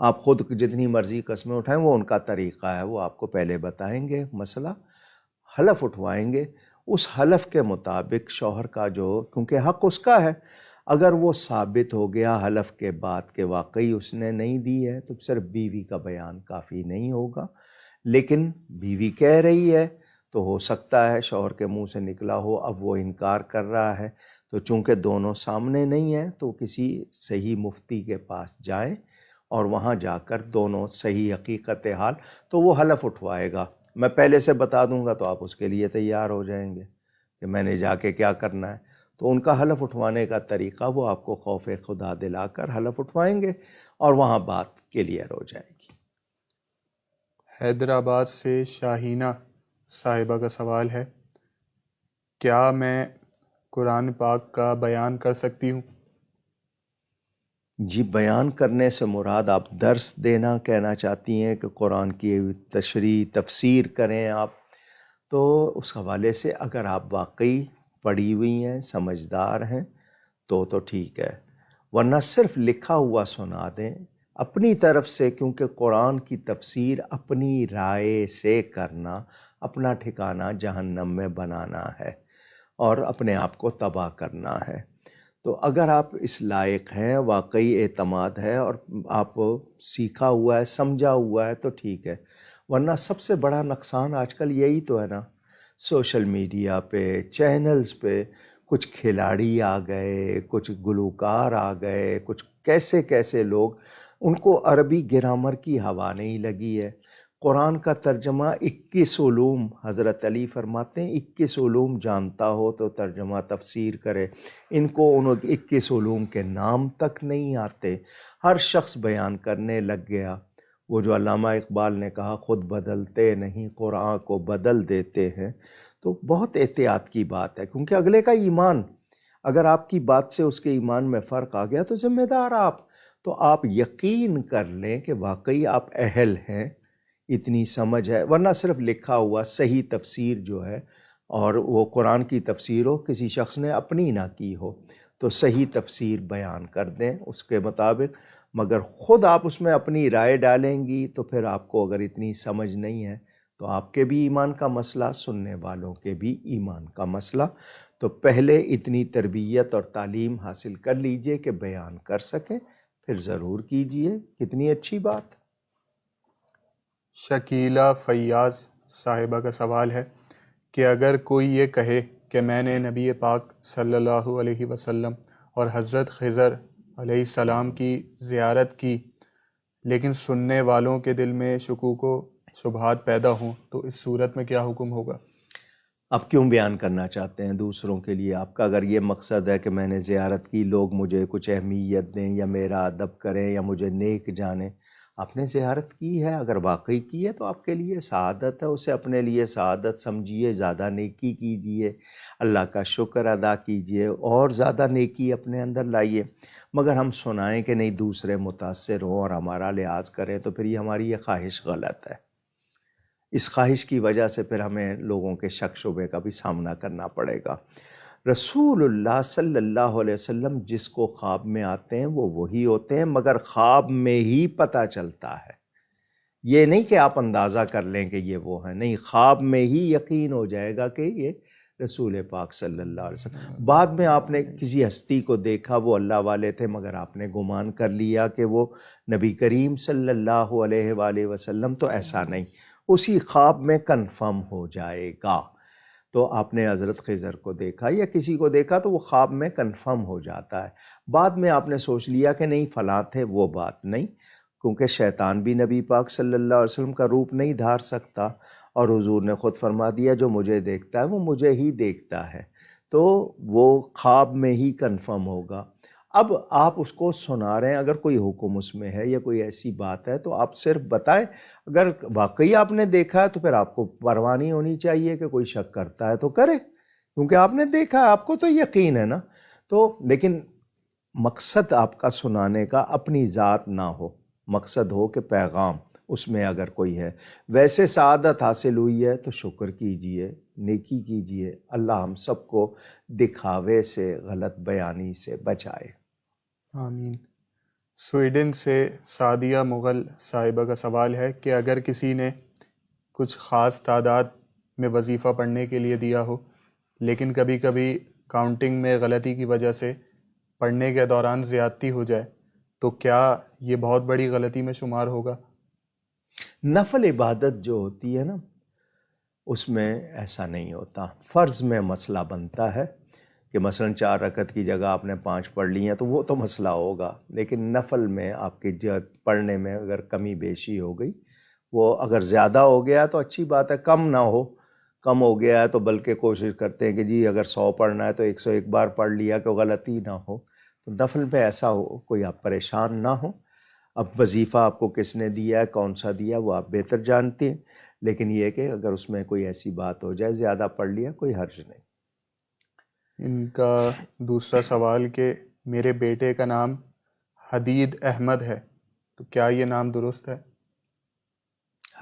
آپ خود جتنی مرضی قسمیں اٹھائیں، وہ ان کا طریقہ ہے، وہ آپ کو پہلے بتائیں گے. مسئلہ حلف اٹھوائیں گے، اس حلف کے مطابق شوہر کا جو، کیونکہ حق اس کا ہے، اگر وہ ثابت ہو گیا حلف کے بعد کہ واقعی اس نے نہیں دی ہے تو صرف بیوی کا بیان کافی نہیں ہوگا، لیکن بیوی کہہ رہی ہے تو ہو سکتا ہے شوہر کے منہ سے نکلا ہو، اب وہ انکار کر رہا ہے، تو چونکہ دونوں سامنے نہیں ہیں تو کسی صحیح مفتی کے پاس جائیں اور وہاں جا کر دونوں صحیح حقیقت حال، تو وہ حلف اٹھوائے گا، میں پہلے سے بتا دوں گا تو آپ اس کے لیے تیار ہو جائیں گے کہ میں نے جا کے کیا کرنا ہے۔ تو ان کا حلف اٹھوانے کا طریقہ وہ آپ کو خوف خدا دلا کر حلف اٹھوائیں گے اور وہاں بات کلیئر ہو جائے گی۔ حیدرآباد سے شاہینہ صاحبہ کا سوال ہے، کیا میں قرآن پاک کا بیان کر سکتی ہوں؟ جی، بیان کرنے سے مراد آپ درس دینا کہنا چاہتی ہیں کہ قرآن کی تشریح تفسیر کریں آپ، تو اس حوالے سے اگر آپ واقعی پڑھی ہوئی ہیں، سمجھدار ہیں تو ٹھیک ہے، ورنہ صرف لکھا ہوا سنا دیں اپنی طرف سے، کیونکہ قرآن کی تفسیر اپنی رائے سے کرنا اپنا ٹھکانہ جہنم میں بنانا ہے اور اپنے آپ کو تباہ کرنا ہے۔ تو اگر آپ اس لائق ہیں، واقعی اعتماد ہے اور آپ سیکھا ہوا ہے، سمجھا ہوا ہے تو ٹھیک ہے، ورنہ سب سے بڑا نقصان آج کل یہی تو ہے نا، سوشل میڈیا پہ، چینلز پہ کچھ کھلاڑی آ گئے، کچھ گلوکار آ گئے، کچھ کیسے کیسے لوگ، ان کو عربی گرامر کی ہوا نہیں لگی ہے۔ قرآن کا ترجمہ 21 علوم، حضرت علی فرماتے ہیں 21 علوم جانتا ہو تو ترجمہ تفسیر کرے، ان کو ان 21 علوم کے نام تک نہیں آتے، ہر شخص بیان کرنے لگ گیا۔ وہ جو علامہ اقبال نے کہا خود بدلتے نہیں قرآن کو بدل دیتے ہیں، تو بہت احتیاط کی بات ہے، کیونکہ اگلے کا ایمان، اگر آپ کی بات سے اس کے ایمان میں فرق آ گیا تو ذمہ دار آپ، تو آپ یقین کر لیں کہ واقعی آپ اہل ہیں، اتنی سمجھ ہے، ورنہ صرف لکھا ہوا صحیح تفسیر جو ہے، اور وہ قرآن کی تفسیر ہو کسی شخص نے اپنی نہ کی ہو تو صحیح تفسیر بیان کر دیں اس کے مطابق، مگر خود آپ اس میں اپنی رائے ڈالیں گی تو پھر آپ کو اگر اتنی سمجھ نہیں ہے تو آپ کے بھی ایمان کا مسئلہ، سننے والوں کے بھی ایمان کا مسئلہ، تو پہلے اتنی تربیت اور تعلیم حاصل کر لیجئے کہ بیان کر سکیں، پھر ضرور کیجئے، کتنی اچھی بات۔ شکیلہ فیاض صاحبہ کا سوال ہے کہ اگر کوئی یہ کہے کہ میں نے نبی پاک صلی اللہ علیہ وسلم اور حضرت خضر علیہ السلام کی زیارت کی، لیکن سننے والوں کے دل میں شکوک و شبہات پیدا ہوں، تو اس صورت میں کیا حکم ہوگا؟ آپ کیوں بیان کرنا چاہتے ہیں دوسروں کے لیے؟ آپ کا اگر یہ مقصد ہے کہ میں نے زیارت کی، لوگ مجھے کچھ اہمیت دیں یا میرا ادب کریں یا مجھے نیک جانیں، آپ نے زیارت کی ہے، اگر واقعی کی ہے تو آپ کے لیے سعادت ہے، اسے اپنے لیے سعادت سمجھیے، زیادہ نیکی کیجیے، اللہ کا شکر ادا کیجیے اور زیادہ نیکی اپنے اندر لائیے، مگر ہم سنائیں کہ نہیں دوسرے متاثر ہوں اور ہمارا لحاظ کریں تو پھر یہ ہماری یہ خواہش غلط ہے، اس خواہش کی وجہ سے پھر ہمیں لوگوں کے شک شبے کا بھی سامنا کرنا پڑے گا۔ رسول اللہ صلی اللہ علیہ وسلم جس کو خواب میں آتے ہیں وہ وہی ہوتے ہیں، مگر خواب میں ہی پتہ چلتا ہے، یہ نہیں کہ آپ اندازہ کر لیں کہ یہ وہ ہیں، نہیں، خواب میں ہی یقین ہو جائے گا کہ یہ رسول پاک صلی اللہ علیہ وسلم۔ بعد میں آپ نے کسی ہستی کو دیکھا وہ اللہ والے تھے، مگر آپ نے گمان کر لیا کہ وہ نبی کریم صلی اللہ علیہ وآلہ وسلم، تو ایسا نہیں، اسی خواب میں کنفرم ہو جائے گا۔ تو آپ نے حضرت خضر کو دیکھا یا کسی کو دیکھا تو وہ خواب میں کنفرم ہو جاتا ہے، بعد میں آپ نے سوچ لیا کہ نہیں فلاں تھے، وہ بات نہیں، کیونکہ شیطان بھی نبی پاک صلی اللہ علیہ وسلم کا روپ نہیں دھار سکتا، اور حضور نے خود فرما دیا جو مجھے دیکھتا ہے وہ مجھے ہی دیکھتا ہے، تو وہ خواب میں ہی کنفرم ہوگا۔ اب آپ اس کو سنا رہے ہیں، اگر کوئی حکم اس میں ہے یا کوئی ایسی بات ہے تو آپ صرف بتائیں، اگر واقعی آپ نے دیکھا ہے تو پھر آپ کو پرواہ نہیں ہونی چاہیے کہ کوئی شک کرتا ہے تو کرے، کیونکہ آپ نے دیکھا ہے، آپ کو تو یقین ہے نا۔ تو لیکن مقصد آپ کا سنانے کا اپنی ذات نہ ہو، مقصد ہو کہ پیغام اس میں اگر کوئی ہے، ویسے سعادت حاصل ہوئی ہے تو شکر کیجئے، نیکی کیجئے، اللہ ہم سب کو دکھاوے سے، غلط بیانی سے بچائے۔ آمین۔ سویڈن سے سعدیہ مغل صاحبہ کا سوال ہے کہ اگر کسی نے کچھ خاص تعداد میں وظیفہ پڑھنے کے لیے دیا ہو، لیکن کبھی کبھی کاؤنٹنگ میں غلطی کی وجہ سے پڑھنے کے دوران زیادتی ہو جائے تو کیا یہ بہت بڑی غلطی میں شمار ہوگا؟ نفل عبادت جو ہوتی ہے نا اس میں ایسا نہیں ہوتا. فرض میں مسئلہ بنتا ہے کہ مثلا 4 رکعت کی جگہ آپ نے 5 پڑھ لی ہیں تو وہ تو مسئلہ ہوگا، لیکن نفل میں آپ کی پڑھنے میں اگر کمی بیشی ہو گئی، وہ اگر زیادہ ہو گیا تو اچھی بات ہے، کم نہ ہو. کم ہو گیا ہے تو بلکہ کوشش کرتے ہیں کہ جی اگر 100 پڑھنا ہے تو 101 بار پڑھ لیا کہ غلطی نہ ہو. تو نفل میں ایسا ہو کوئی آپ پریشان نہ ہو. اب وظیفہ آپ کو کس نے دیا ہے، کون سا دیا، وہ آپ بہتر جانتے ہیں، لیکن یہ کہ اگر اس میں کوئی ایسی بات ہو جائے زیادہ پڑھ لیا کوئی حرج نہیں. ان کا دوسرا سوال کہ میرے بیٹے کا نام حدید احمد ہے، تو کیا یہ نام درست ہے؟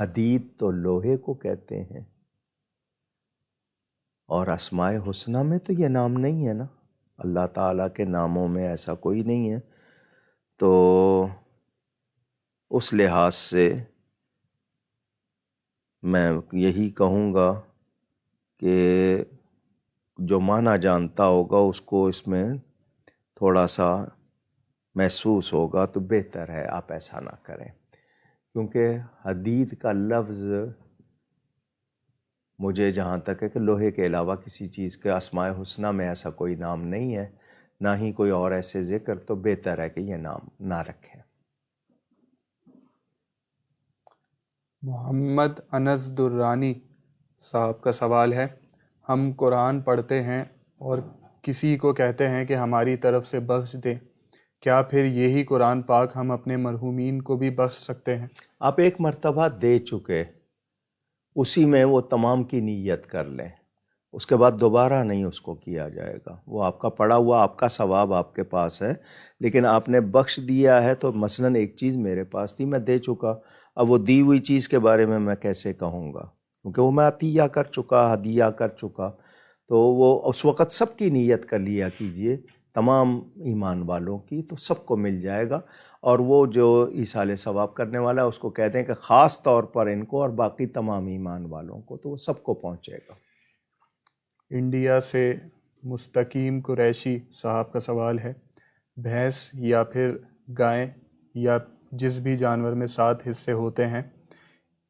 حدید تو لوہے کو کہتے ہیں، اور اسماء حسنہ میں تو یہ نام نہیں ہے نا. اللہ تعالیٰ کے ناموں میں ایسا کوئی نہیں ہے. تو اس لحاظ سے میں یہی کہوں گا کہ جو معنی جانتا ہوگا اس کو اس میں تھوڑا سا محسوس ہوگا تو بہتر ہے آپ ایسا نہ کریں، کیونکہ حدید کا لفظ مجھے جہاں تک ہے کہ لوہے کے علاوہ کسی چیز کے اسماء حسنہ میں ایسا کوئی نام نہیں ہے، نہ ہی کوئی اور ایسے ذکر، تو بہتر ہے کہ یہ نام نہ رکھیں. محمد انس درانی صاحب کا سوال ہے، ہم قرآن پڑھتے ہیں اور کسی کو کہتے ہیں کہ ہماری طرف سے بخش دیں، کیا پھر یہی قرآن پاک ہم اپنے مرحومین کو بھی بخش سکتے ہیں؟ آپ ایک مرتبہ دے چکے، اسی میں وہ تمام کی نیت کر لیں، اس کے بعد دوبارہ نہیں اس کو کیا جائے گا. وہ آپ کا پڑا ہوا آپ کا ثواب آپ کے پاس ہے، لیکن آپ نے بخش دیا ہے تو مثلا ایک چیز میرے پاس تھی میں دے چکا، اب وہ دی ہوئی چیز کے بارے میں کیسے کہوں گا، کیونکہ وہ میں عطیہ کر چکا، ہدیہ کر چکا. تو وہ اس وقت سب کی نیت کر لیا کیجئے، تمام ایمان والوں کی، تو سب کو مل جائے گا. اور وہ جو ایصال ثواب کرنے والا ہے اس کو کہتے ہیں کہ خاص طور پر ان کو اور باقی تمام ایمان والوں کو، تو وہ سب کو پہنچے گا. انڈیا سے مستقیم قریشی صاحب کا سوال ہے، بھینس یا پھر گائے یا جس بھی جانور میں 7 حصے ہوتے ہیں،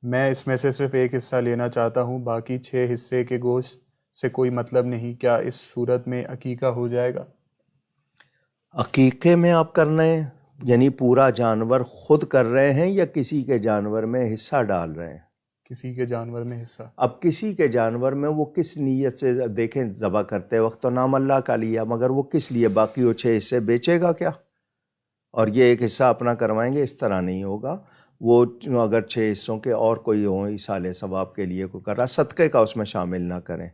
میں اس میں سے صرف ایک حصہ لینا چاہتا ہوں، باقی 6 حصے کے گوشت سے کوئی مطلب نہیں، کیا اس صورت میں عقیقہ ہو جائے گا؟ عقیقے میں آپ کر رہے ہیں یعنی پورا جانور خود کر رہے ہیں یا کسی کے جانور میں حصہ ڈال رہے ہیں؟ کسی کے جانور میں حصہ. اب کسی کے جانور میں وہ کس نیت سے، دیکھیں ذبح کرتے وقت تو نام اللہ کا لیا، مگر وہ کس لیے، باقی وہ 6 حصے بیچے گا کیا اور یہ ایک حصہ اپنا کروائیں گے؟ اس طرح نہیں ہوگا. وہ اگر 6 حصوں کے اور کوئی ہوں ایصال ثواب کے لیے کوئی کر رہا، صدقے کا اس میں شامل نہ کریں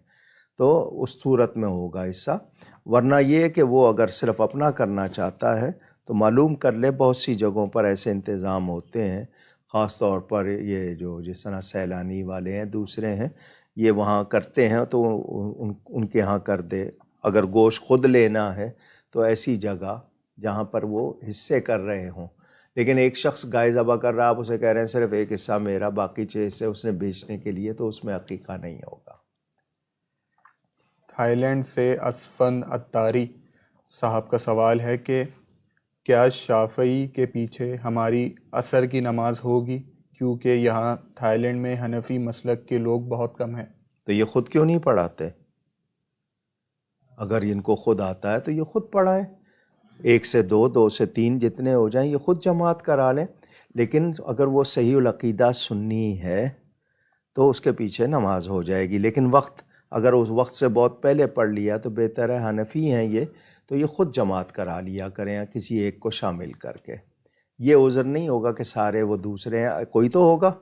تو اس صورت میں ہوگا حصہ. ورنہ یہ کہ وہ اگر صرف اپنا کرنا چاہتا ہے تو معلوم کر لے، بہت سی جگہوں پر ایسے انتظام ہوتے ہیں، خاص طور پر یہ جو جس طرح سیلانی والے ہیں دوسرے ہیں، یہ وہاں کرتے ہیں تو ان کے ہاں کر دے. اگر گوشت خود لینا ہے تو ایسی جگہ جہاں پر وہ حصے کر رہے ہوں. لیکن ایک شخص گائے ذبح کر رہا، آپ اسے کہہ رہے ہیں صرف ایک حصہ میرا، باقی 6 حصے اس نے بیچنے کے لیے، تو اس میں عقیقہ نہیں ہوگا. تھائی لینڈ سے اسفن اتاری صاحب کا سوال ہے کہ کیا شافعی کے پیچھے ہماری عصر کی نماز ہوگی، کیونکہ یہاں تھائی لینڈ میں حنفی مسلک کے لوگ بہت کم ہیں؟ تو یہ خود کیوں نہیں پڑھاتے؟ اگر ان کو خود آتا ہے تو یہ خود پڑھائیں، 1 سے 2، 2 سے 3، جتنے ہو جائیں یہ خود جماعت کرا لیں. لیکن اگر وہ صحیح العقیدہ سنی ہے تو اس کے پیچھے نماز ہو جائے گی. لیکن وقت اگر اس وقت سے بہت پہلے پڑھ لیا تو بہتر ہے، حنفی ہیں یہ تو یہ خود جماعت کرا لیا کریں یا کسی ایک کو شامل کر کے. یہ عذر نہیں ہوگا کہ سارے وہ دوسرے ہیں، کوئی تو ہوگا،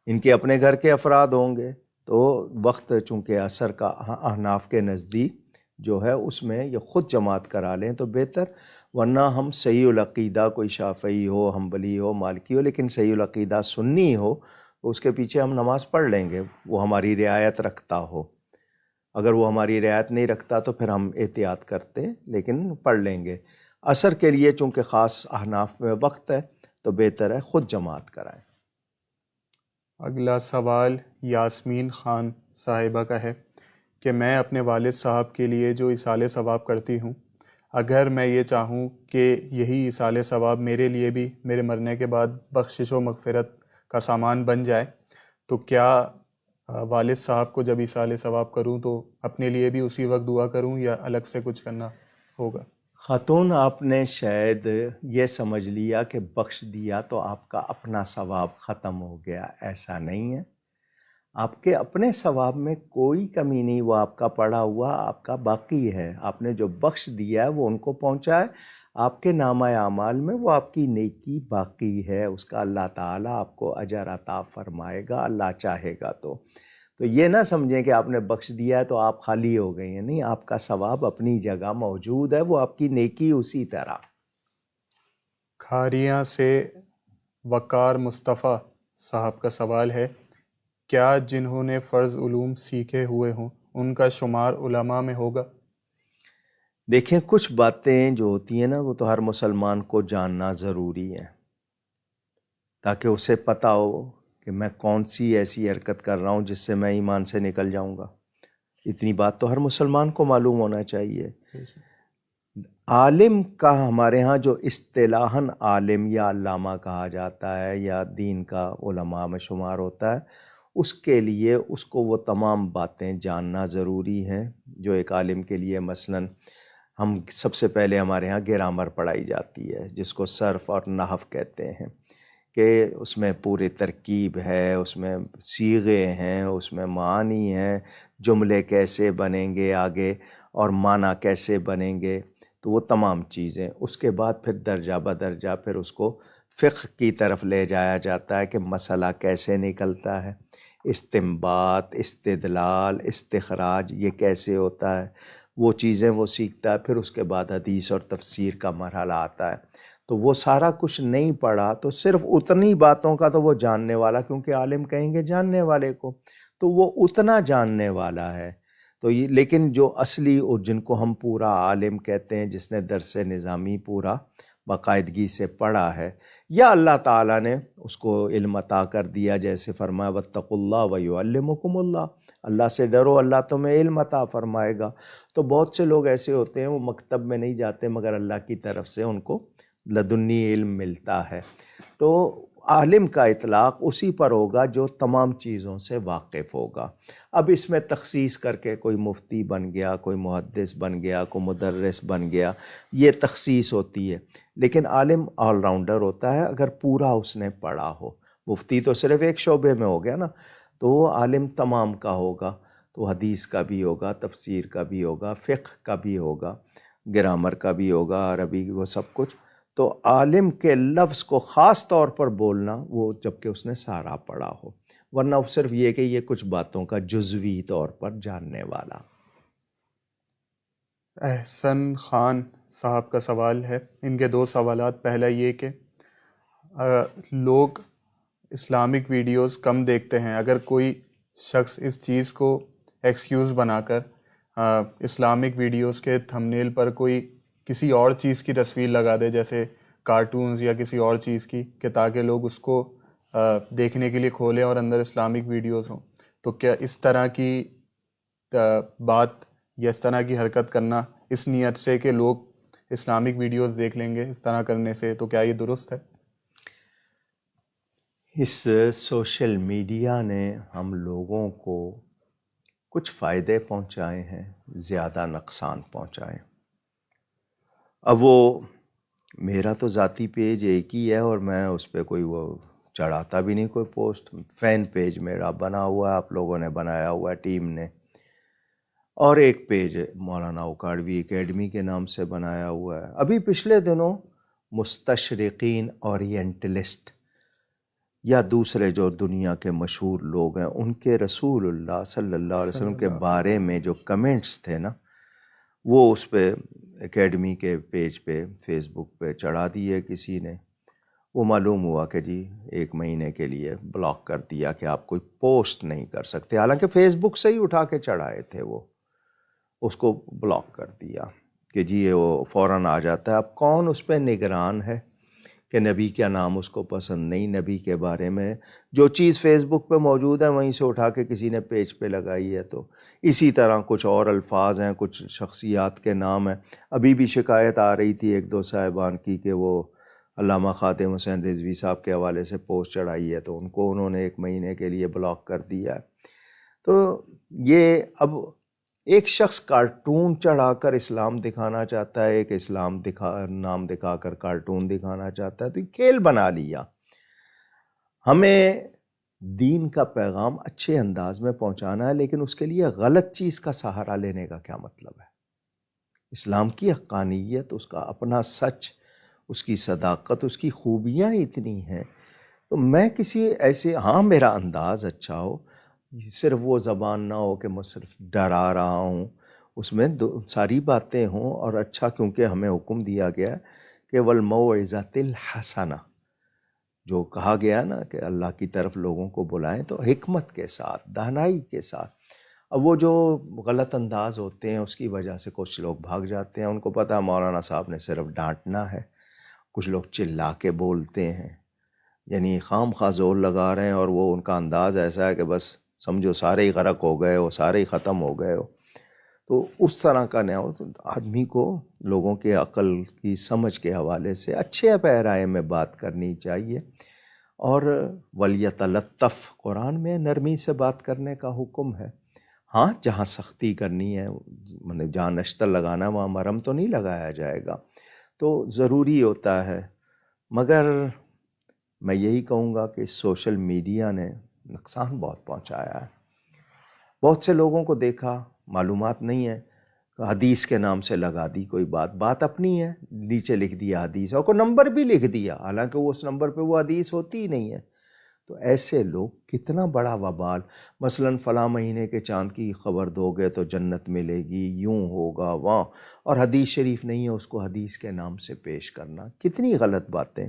ان کے اپنے گھر کے افراد ہوں گے. تو وقت چونکہ عصر کا احناف کے نزدیک جو ہے اس میں یہ خود جماعت کرا لیں تو بہتر. ورنہ ہم صحیح العقیدہ، کوئی شافعی ہو، حنبلی ہو، مالکی ہو، لیکن صحیح العقیدہ سنی ہو تو اس کے پیچھے ہم نماز پڑھ لیں گے، وہ ہماری رعایت رکھتا ہو. اگر وہ ہماری رعایت نہیں رکھتا تو پھر ہم احتیاط کرتے، لیکن پڑھ لیں گے. عصر کے لیے چونکہ خاص احناف میں وقت ہے تو بہتر ہے خود جماعت کرائیں. اگلا سوال یاسمین خان صاحبہ کا ہے کہ میں اپنے والد صاحب کے لیے جو ایصال ثواب کرتی ہوں، اگر میں یہ چاہوں کہ یہی ایصال ثواب میرے لیے بھی میرے مرنے کے بعد بخشش و مغفرت کا سامان بن جائے، تو کیا والد صاحب کو جب ایصال ثواب کروں تو اپنے لیے بھی اسی وقت دعا کروں یا الگ سے کچھ کرنا ہوگا؟ خاتون، آپ نے شاید یہ سمجھ لیا کہ بخش دیا تو آپ کا اپنا ثواب ختم ہو گیا. ایسا نہیں ہے. آپ کے اپنے ثواب میں کوئی کمی نہیں، وہ آپ کا پڑا ہوا آپ کا باقی ہے. آپ نے جو بخش دیا ہے وہ ان کو پہنچا ہے، آپ کے نامہ اعمال میں وہ آپ کی نیکی باقی ہے. اس کا اللہ تعالیٰ آپ کو اجر عطا فرمائے گا اللہ چاہے گا. تو یہ نہ سمجھیں کہ آپ نے بخش دیا ہے تو آپ خالی ہو گئے ہیں. نہیں، آپ کا ثواب اپنی جگہ موجود ہے، وہ آپ کی نیکی اسی طرح. کھاریاں سے وقار مصطفیٰ صاحب کا سوال ہے، کیا جنہوں نے فرض علوم سیکھے ہوئے ہوں ان کا شمار علماء میں ہوگا؟ دیکھیں، کچھ باتیں جو ہوتی ہیں نا وہ تو ہر مسلمان کو جاننا ضروری ہے، تاکہ اسے پتہ ہو کہ میں کون سی ایسی حرکت کر رہا ہوں جس سے میں ایمان سے نکل جاؤں گا. اتنی بات تو ہر مسلمان کو معلوم ہونا چاہیے. عالم کا ہمارے ہاں جو اصطلاحاً عالم یا علامہ کہا جاتا ہے یا دین کا علماء میں شمار ہوتا ہے، اس کے لیے اس کو وہ تمام باتیں جاننا ضروری ہیں جو ایک عالم کے لیے. مثلاً ہم سب سے پہلے ہمارے ہاں گرامر پڑھائی جاتی ہے جس کو صرف اور نحو کہتے ہیں، کہ اس میں پورے ترکیب ہے، اس میں صیغے ہیں، اس میں معانی ہیں، جملے کیسے بنیں گے آگے اور معنی کیسے بنیں گے. تو وہ تمام چیزیں. اس کے بعد پھر درجہ بدرجہ پھر اس کو فقہ کی طرف لے جایا جاتا ہے کہ مسئلہ کیسے نکلتا ہے، استنباط، استدلال، استخراج یہ کیسے ہوتا ہے، وہ چیزیں وہ سیکھتا ہے. پھر اس کے بعد حدیث اور تفسیر کا مرحلہ آتا ہے. تو وہ سارا کچھ نہیں پڑھا تو صرف اتنی باتوں کا تو وہ جاننے والا، کیونکہ عالم کہیں گے جاننے والے کو، تو وہ اتنا جاننے والا ہے. تو یہ لیکن جو اصلی اور جن کو ہم پورا عالم کہتے ہیں، جس نے درس نظامی پورا باقاعدگی سے پڑھا ہے، یا اللہ تعالیٰ نے اس کو علم عطا کر دیا، جیسے فرمایا واتقوا اللہ ویعلمکم اللہ، اللہ سے ڈرو اللہ تمہیں علم عطا فرمائے گا. تو بہت سے لوگ ایسے ہوتے ہیں وہ مکتب میں نہیں جاتے مگر اللہ کی طرف سے ان کو لدنی علم ملتا ہے. تو عالم کا اطلاق اسی پر ہوگا جو تمام چیزوں سے واقف ہوگا. اب اس میں تخصیص کر کے کوئی مفتی بن گیا، کوئی محدث بن گیا، کوئی مدرس بن گیا، یہ تخصیص ہوتی ہے. لیکن عالم آل راؤنڈر ہوتا ہے اگر پورا اس نے پڑھا ہو. مفتی تو صرف ایک شعبے میں ہو گیا نا، تو وہ عالم تمام کا ہوگا. تو حدیث کا بھی ہوگا، تفسیر کا بھی ہوگا، فقہ کا بھی ہوگا، گرامر کا بھی ہوگا، عربی، وہ سب کچھ. تو عالم کے لفظ کو خاص طور پر بولنا وہ جب کہ اس نے سارا پڑھا ہو، ورنہ صرف یہ کہ یہ کچھ باتوں کا جزوی طور پر جاننے والا. احسن خان صاحب کا سوال ہے، ان کے دو سوالات. پہلا یہ کہ لوگ اسلامک ویڈیوز کم دیکھتے ہیں، اگر کوئی شخص اس چیز کو ایکسکیوز بنا کر اسلامک ویڈیوز کے تھمبنیل پر کوئی کسی اور چیز کی تصویر لگا دے، جیسے کارٹونز یا کسی اور چیز کی، کہ تاکہ لوگ اس کو دیکھنے کے لیے کھولیں اور اندر اسلامک ویڈیوز ہوں، تو کیا اس طرح کی بات یا اس طرح کی حرکت کرنا اس نیت سے کہ لوگ اسلامک ویڈیوز دیکھ لیں گے، اس طرح کرنے سے تو کیا یہ درست ہے؟ اس سوشل میڈیا نے ہم لوگوں کو کچھ فائدے پہنچائے ہیں، زیادہ نقصان پہنچائے. اب وہ میرا تو ذاتی پیج ایک ہی ہے اور میں اس پہ کوئی وہ چڑھاتا بھی نہیں کوئی پوسٹ. فین پیج میرا بنا ہوا ہے، آپ لوگوں نے بنایا ہوا ہے ٹیم نے، اور ایک پیج مولانا اکاڑوی اکیڈمی کے نام سے بنایا ہوا ہے. ابھی پچھلے دنوں مستشرقین اورینٹلسٹ یا دوسرے جو دنیا کے مشہور لوگ ہیں ان کے رسول اللہ صلی اللہ علیہ وسلم کے بارے میں جو کمنٹس تھے نا، وہ اس پہ اکیڈمی کے پیج پہ فیس بک پہ چڑھا دیے کسی نے. وہ معلوم ہوا کہ جی 1 مہینے کے لیے بلاک کر دیا کہ آپ کوئی پوسٹ نہیں کر سکتے، حالانکہ فیس بک سے ہی اٹھا کے چڑھائے تھے. وہ اس کو بلاک کر دیا کہ جی وہ فوراً آ جاتا ہے. اب کون اس پہ نگران ہے کہ نبی کا نام اس کو پسند نہیں، نبی کے بارے میں جو چیز فیس بک پہ موجود ہے وہیں سے اٹھا کے کسی نے پیج پہ لگائی ہے. تو اسی طرح کچھ اور الفاظ ہیں، کچھ شخصیات کے نام ہیں. ابھی بھی شکایت آ رہی تھی ایک دو صاحبان کی کہ وہ علامہ خاتم حسین رضوی صاحب کے حوالے سے پوسٹ چڑھائی ہے تو ان کو انہوں نے 1 مہینے کے لیے بلاک کر دیا ہے. تو یہ اب ایک شخص کارٹون چڑھا کر اسلام دکھانا چاہتا ہے، ایک اسلام نام دکھا کر کارٹون دکھانا چاہتا ہے، تو یہ کھیل بنا لیا. ہمیں دین کا پیغام اچھے انداز میں پہنچانا ہے، لیکن اس کے لیے غلط چیز کا سہارا لینے کا کیا مطلب ہے؟ اسلام کی حقانیت، اس کا اپنا سچ، اس کی صداقت، اس کی خوبیاں اتنی ہیں. تو میں کسی ایسے، ہاں میرا انداز اچھا ہو، صرف وہ زبان نہ ہو کہ میں صرف ڈرا رہا ہوں، اس میں ساری باتیں ہوں اور اچھا، کیونکہ ہمیں حکم دیا گیا کہ والموعظۃ الحسنہ، جو کہا گیا نا کہ اللہ کی طرف لوگوں کو بلائیں تو حکمت کے ساتھ، دانائی کے ساتھ. اب وہ جو غلط انداز ہوتے ہیں اس کی وجہ سے کچھ لوگ بھاگ جاتے ہیں، ان کو پتہ ہے مولانا صاحب نے صرف ڈانٹنا ہے. کچھ لوگ چلا کے بولتے ہیں، یعنی خام خواہ زور لگا رہے ہیں، اور وہ ان کا انداز ایسا ہے کہ بس سمجھو سارے ہی غرق ہو گئے ہو، سارے ہی ختم ہو گئے ہو. تو اس طرح کا نہ ہو. تو آدمی کو لوگوں کے عقل کی سمجھ کے حوالے سے اچھے پیرائے میں بات کرنی چاہیے. اور ولیتلطف، قرآن میں نرمی سے بات کرنے کا حکم ہے. ہاں جہاں سختی کرنی ہے، مطلب جہاں نشتر لگانا وہاں مرم تو نہیں لگایا جائے گا، تو ضروری ہوتا ہے. مگر میں یہی کہوں گا کہ سوشل میڈیا نے نقصان بہت پہنچایا ہے. بہت سے لوگوں کو دیکھا، معلومات نہیں ہے، حدیث کے نام سے لگا دی کوئی بات اپنی ہے، نیچے لکھ دیا حدیث، اور کوئی نمبر بھی لکھ دیا، حالانکہ وہ اس نمبر پہ وہ حدیث ہوتی ہی نہیں ہے. تو ایسے لوگ کتنا بڑا وبال، مثلاً فلاں مہینے کے چاند کی خبر دو گے تو جنت ملے گی، یوں ہوگا وہاں، اور حدیث شریف نہیں ہے اس کو حدیث کے نام سے پیش کرنا، کتنی غلط باتیں.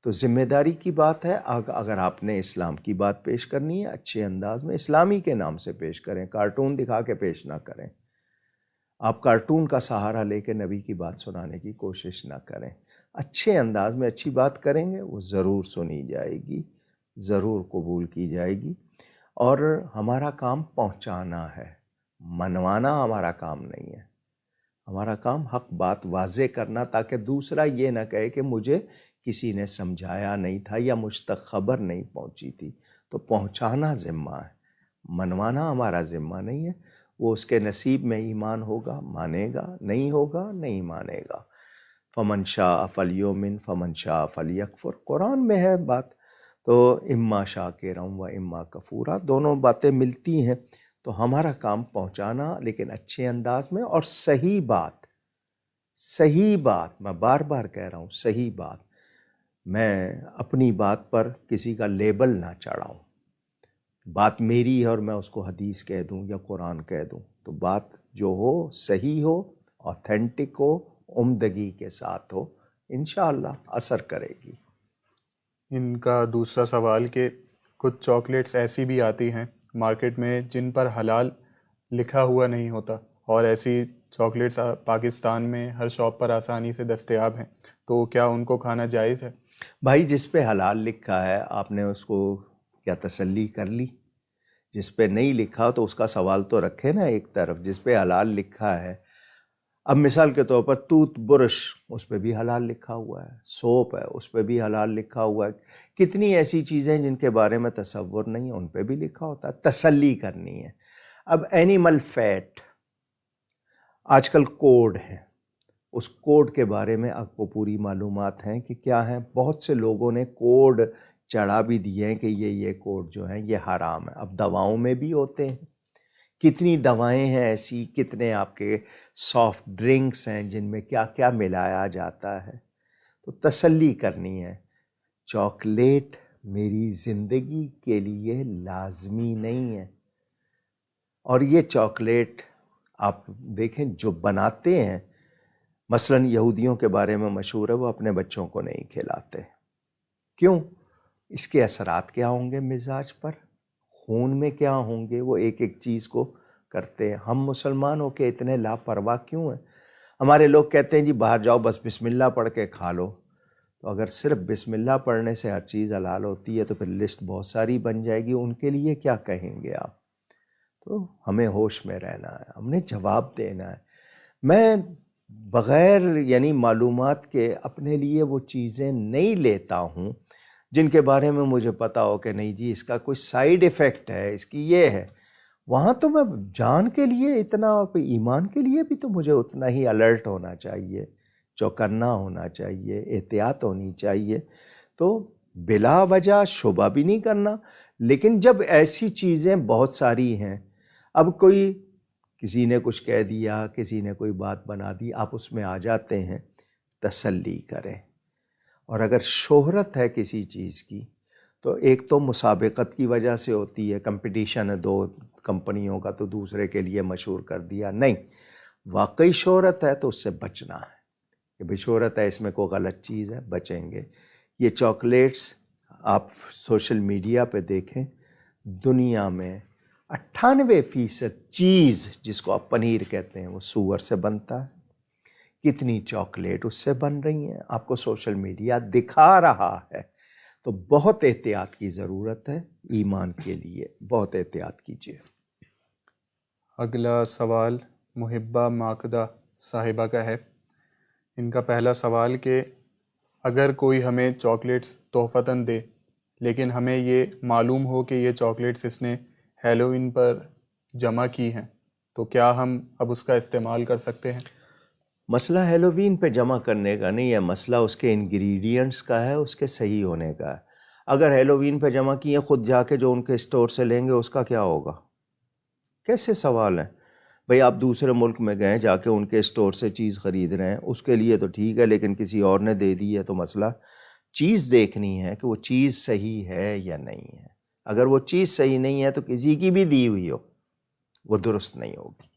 تو ذمہ داری کی بات ہے، اگر آپ نے اسلام کی بات پیش کرنی ہے اچھے انداز میں اسلامی کے نام سے پیش کریں، کارٹون دکھا کے پیش نہ کریں. آپ کارٹون کا سہارا لے کے نبی کی بات سنانے کی کوشش نہ کریں. اچھے انداز میں اچھی بات کریں گے، وہ ضرور سنی جائے گی، ضرور قبول کی جائے گی. اور ہمارا کام پہنچانا ہے، منوانا ہمارا کام نہیں ہے. ہمارا کام حق بات واضح کرنا، تاکہ دوسرا یہ نہ کہے کہ مجھے کسی نے سمجھایا نہیں تھا یا مجھ تک خبر نہیں پہنچی تھی. تو پہنچانا ذمہ ہے، منوانا ہمارا ذمہ نہیں ہے. وہ اس کے نصیب میں ایمان ہوگا مانے گا، نہیں ہوگا نہیں مانے گا. فمن شاء فلیؤمن فمن شاء فلیکفر، قرآن میں ہے بات. تو اما شاکرا و اما کفورا، دونوں باتیں ملتی ہیں. تو ہمارا کام پہنچانا، لیکن اچھے انداز میں، اور صحیح بات. صحیح بات، میں بار بار کہہ رہا ہوں، صحیح بات. میں اپنی بات پر کسی کا لیبل نہ چڑھاؤں. بات میری ہے اور میں اس کو حدیث کہہ دوں یا قرآن کہہ دوں. تو بات جو ہو صحیح ہو، اوتھینٹک ہو، عمدگی کے ساتھ ہو، انشاءاللہ اثر کرے گی. ان کا دوسرا سوال کہ کچھ چاکلیٹس ایسی بھی آتی ہیں مارکیٹ میں جن پر حلال لکھا ہوا نہیں ہوتا، اور ایسی چاکلیٹس پاکستان میں ہر شاپ پر آسانی سے دستیاب ہیں، تو کیا ان کو کھانا جائز ہے؟ بھائی جس پہ حلال لکھا ہے آپ نے اس کو کیا تسلی کر لی؟ جس پہ نہیں لکھا تو اس کا سوال تو رکھے نا ایک طرف. جس پہ حلال لکھا ہے، اب مثال کے طور پر ٹوتھ برش، اس پہ بھی حلال لکھا ہوا ہے، سوپ ہے اس پہ بھی حلال لکھا ہوا ہے. کتنی ایسی چیزیں جن کے بارے میں تصور نہیں ہے، ان پہ بھی لکھا ہوتا ہے. تسلی کرنی ہے. اب اینیمل فیٹ آج کل کوڈ ہے، اس کوڈ کے بارے میں آپ کو پوری معلومات ہیں کہ کیا ہیں. بہت سے لوگوں نے کوڈ چڑھا بھی دیے ہیں کہ یہ کوڈ جو ہیں یہ حرام ہے. اب دواؤں میں بھی ہوتے ہیں، کتنی دوائیں ہیں ایسی، کتنے آپ کے سافٹ ڈرنکس ہیں جن میں کیا کیا ملایا جاتا ہے. تو تسلی کرنی ہے. چاکلیٹ میری زندگی کے لیے لازمی نہیں ہے. اور یہ چاکلیٹ آپ دیکھیں جو بناتے ہیں، مثلاً یہودیوں کے بارے میں مشہور ہے وہ اپنے بچوں کو نہیں کھلاتے. کیوں؟ اس کے اثرات کیا ہوں گے مزاج پر، خون میں کیا ہوں گے، وہ ایک ایک چیز کو کرتے ہیں. ہم مسلمان ہو کے اتنے لاپرواہ کیوں ہیں؟ ہمارے لوگ کہتے ہیں جی باہر جاؤ بس بسم اللہ پڑھ کے کھا لو. تو اگر صرف بسم اللہ پڑھنے سے ہر چیز حلال ہوتی ہے تو پھر لسٹ بہت ساری بن جائے گی، ان کے لیے کیا کہیں گے آپ؟ تو ہمیں ہوش میں رہنا ہے، ہم نے جواب دینا ہے۔ میں بغیر یعنی معلومات کے اپنے لیے وہ چیزیں نہیں لیتا ہوں جن کے بارے میں مجھے پتا ہو کہ نہیں جی اس کا کوئی سائیڈ ایفیکٹ ہے، اس کی یہ ہے۔ وہاں تو میں جان کے لیے اتنا، ایمان کے لیے بھی تو مجھے اتنا ہی الرٹ ہونا چاہیے، چوکنا ہونا چاہیے، احتیاط ہونی چاہیے۔ تو بلا وجہ شبہ بھی نہیں کرنا، لیکن جب ایسی چیزیں بہت ساری ہیں، اب کوئی کسی نے کچھ کہہ دیا، کسی نے کوئی بات بنا دی، آپ اس میں آ جاتے ہیں، تسلی کریں۔ اور اگر شہرت ہے کسی چیز کی تو ایک تو مسابقت کی وجہ سے ہوتی ہے، کمپٹیشن ہے دو کمپنیوں کا تو دوسرے کے لیے مشہور کر دیا، نہیں، واقعی شہرت ہے تو اس سے بچنا ہے کہ بھئی شہرت ہے، اس میں کوئی غلط چیز ہے، بچیں گے۔ یہ چاکلیٹس آپ سوشل میڈیا پہ دیکھیں، دنیا میں 98% چیز جس کو آپ پنیر کہتے ہیں وہ سور سے بنتا ہے۔ کتنی چاکلیٹ اس سے بن رہی ہیں، آپ کو سوشل میڈیا دکھا رہا ہے۔ تو بہت احتیاط کی ضرورت ہے، ایمان کے لیے بہت احتیاط کیجیے۔ اگلا سوال محبہ ماکدہ صاحبہ کا ہے۔ ان کا پہلا سوال کہ اگر کوئی ہمیں چاکلیٹس تحفتاً دے لیکن ہمیں یہ معلوم ہو کہ یہ چاکلیٹس اس نے ہیلووین پر جمع کی ہیں تو کیا ہم اب اس کا استعمال کر سکتے ہیں؟ مسئلہ ہیلووین پہ جمع کرنے کا نہیں ہے، مسئلہ اس کے انگریڈینٹس کا ہے، اس کے صحیح ہونے کا ہے۔ اگر ہیلووین پہ جمع کیے خود جا کے جو ان کے اسٹور سے لیں گے اس کا کیا ہوگا؟ کیسے سوال ہے بھئی؟ آپ دوسرے ملک میں گئے، جا کے ان کے اسٹور سے چیز خرید رہے ہیں، اس کے لیے تو ٹھیک ہے، لیکن کسی اور نے دے دی ہے تو مسئلہ چیز دیکھنی ہے کہ وہ چیز صحیح ہے یا نہیں ہے۔ اگر وہ چیز صحیح نہیں ہے تو کسی کی بھی دی ہوئی ہو وہ درست نہیں ہوگی۔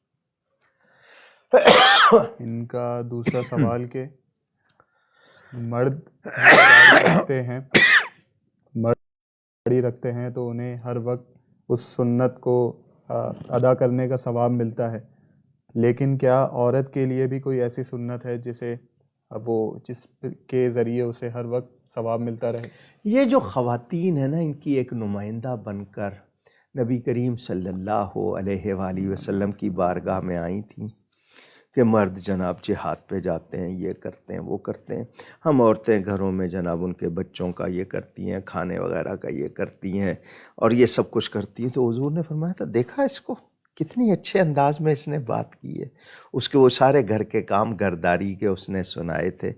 ان کا دوسرا سوال کہ مرد داڑھی رکھتے ہیں تو انہیں ہر وقت اس سنت کو ادا کرنے کا ثواب ملتا ہے، لیکن کیا عورت کے لیے بھی کوئی ایسی سنت ہے جس کے ذریعے اسے ہر وقت ثواب ملتا رہے؟ یہ جو خواتین ہیں نا، ان کی ایک نمائندہ بن کر نبی کریم صلی اللہ علیہ وآلہ وسلم کی بارگاہ میں آئی تھیں کہ مرد جناب جہاد پہ جاتے ہیں، یہ کرتے ہیں، وہ کرتے ہیں، ہم عورتیں گھروں میں جناب ان کے بچوں کا یہ کرتی ہیں، کھانے وغیرہ کا یہ کرتی ہیں اور یہ سب کچھ کرتی ہیں۔ تو حضور نے فرمایا تھا دیکھا اس کو کتنی اچھے انداز میں اس نے بات کی ہے، اس کے وہ سارے گھر کے کام گھرداری کے اس نے سنائے تھے۔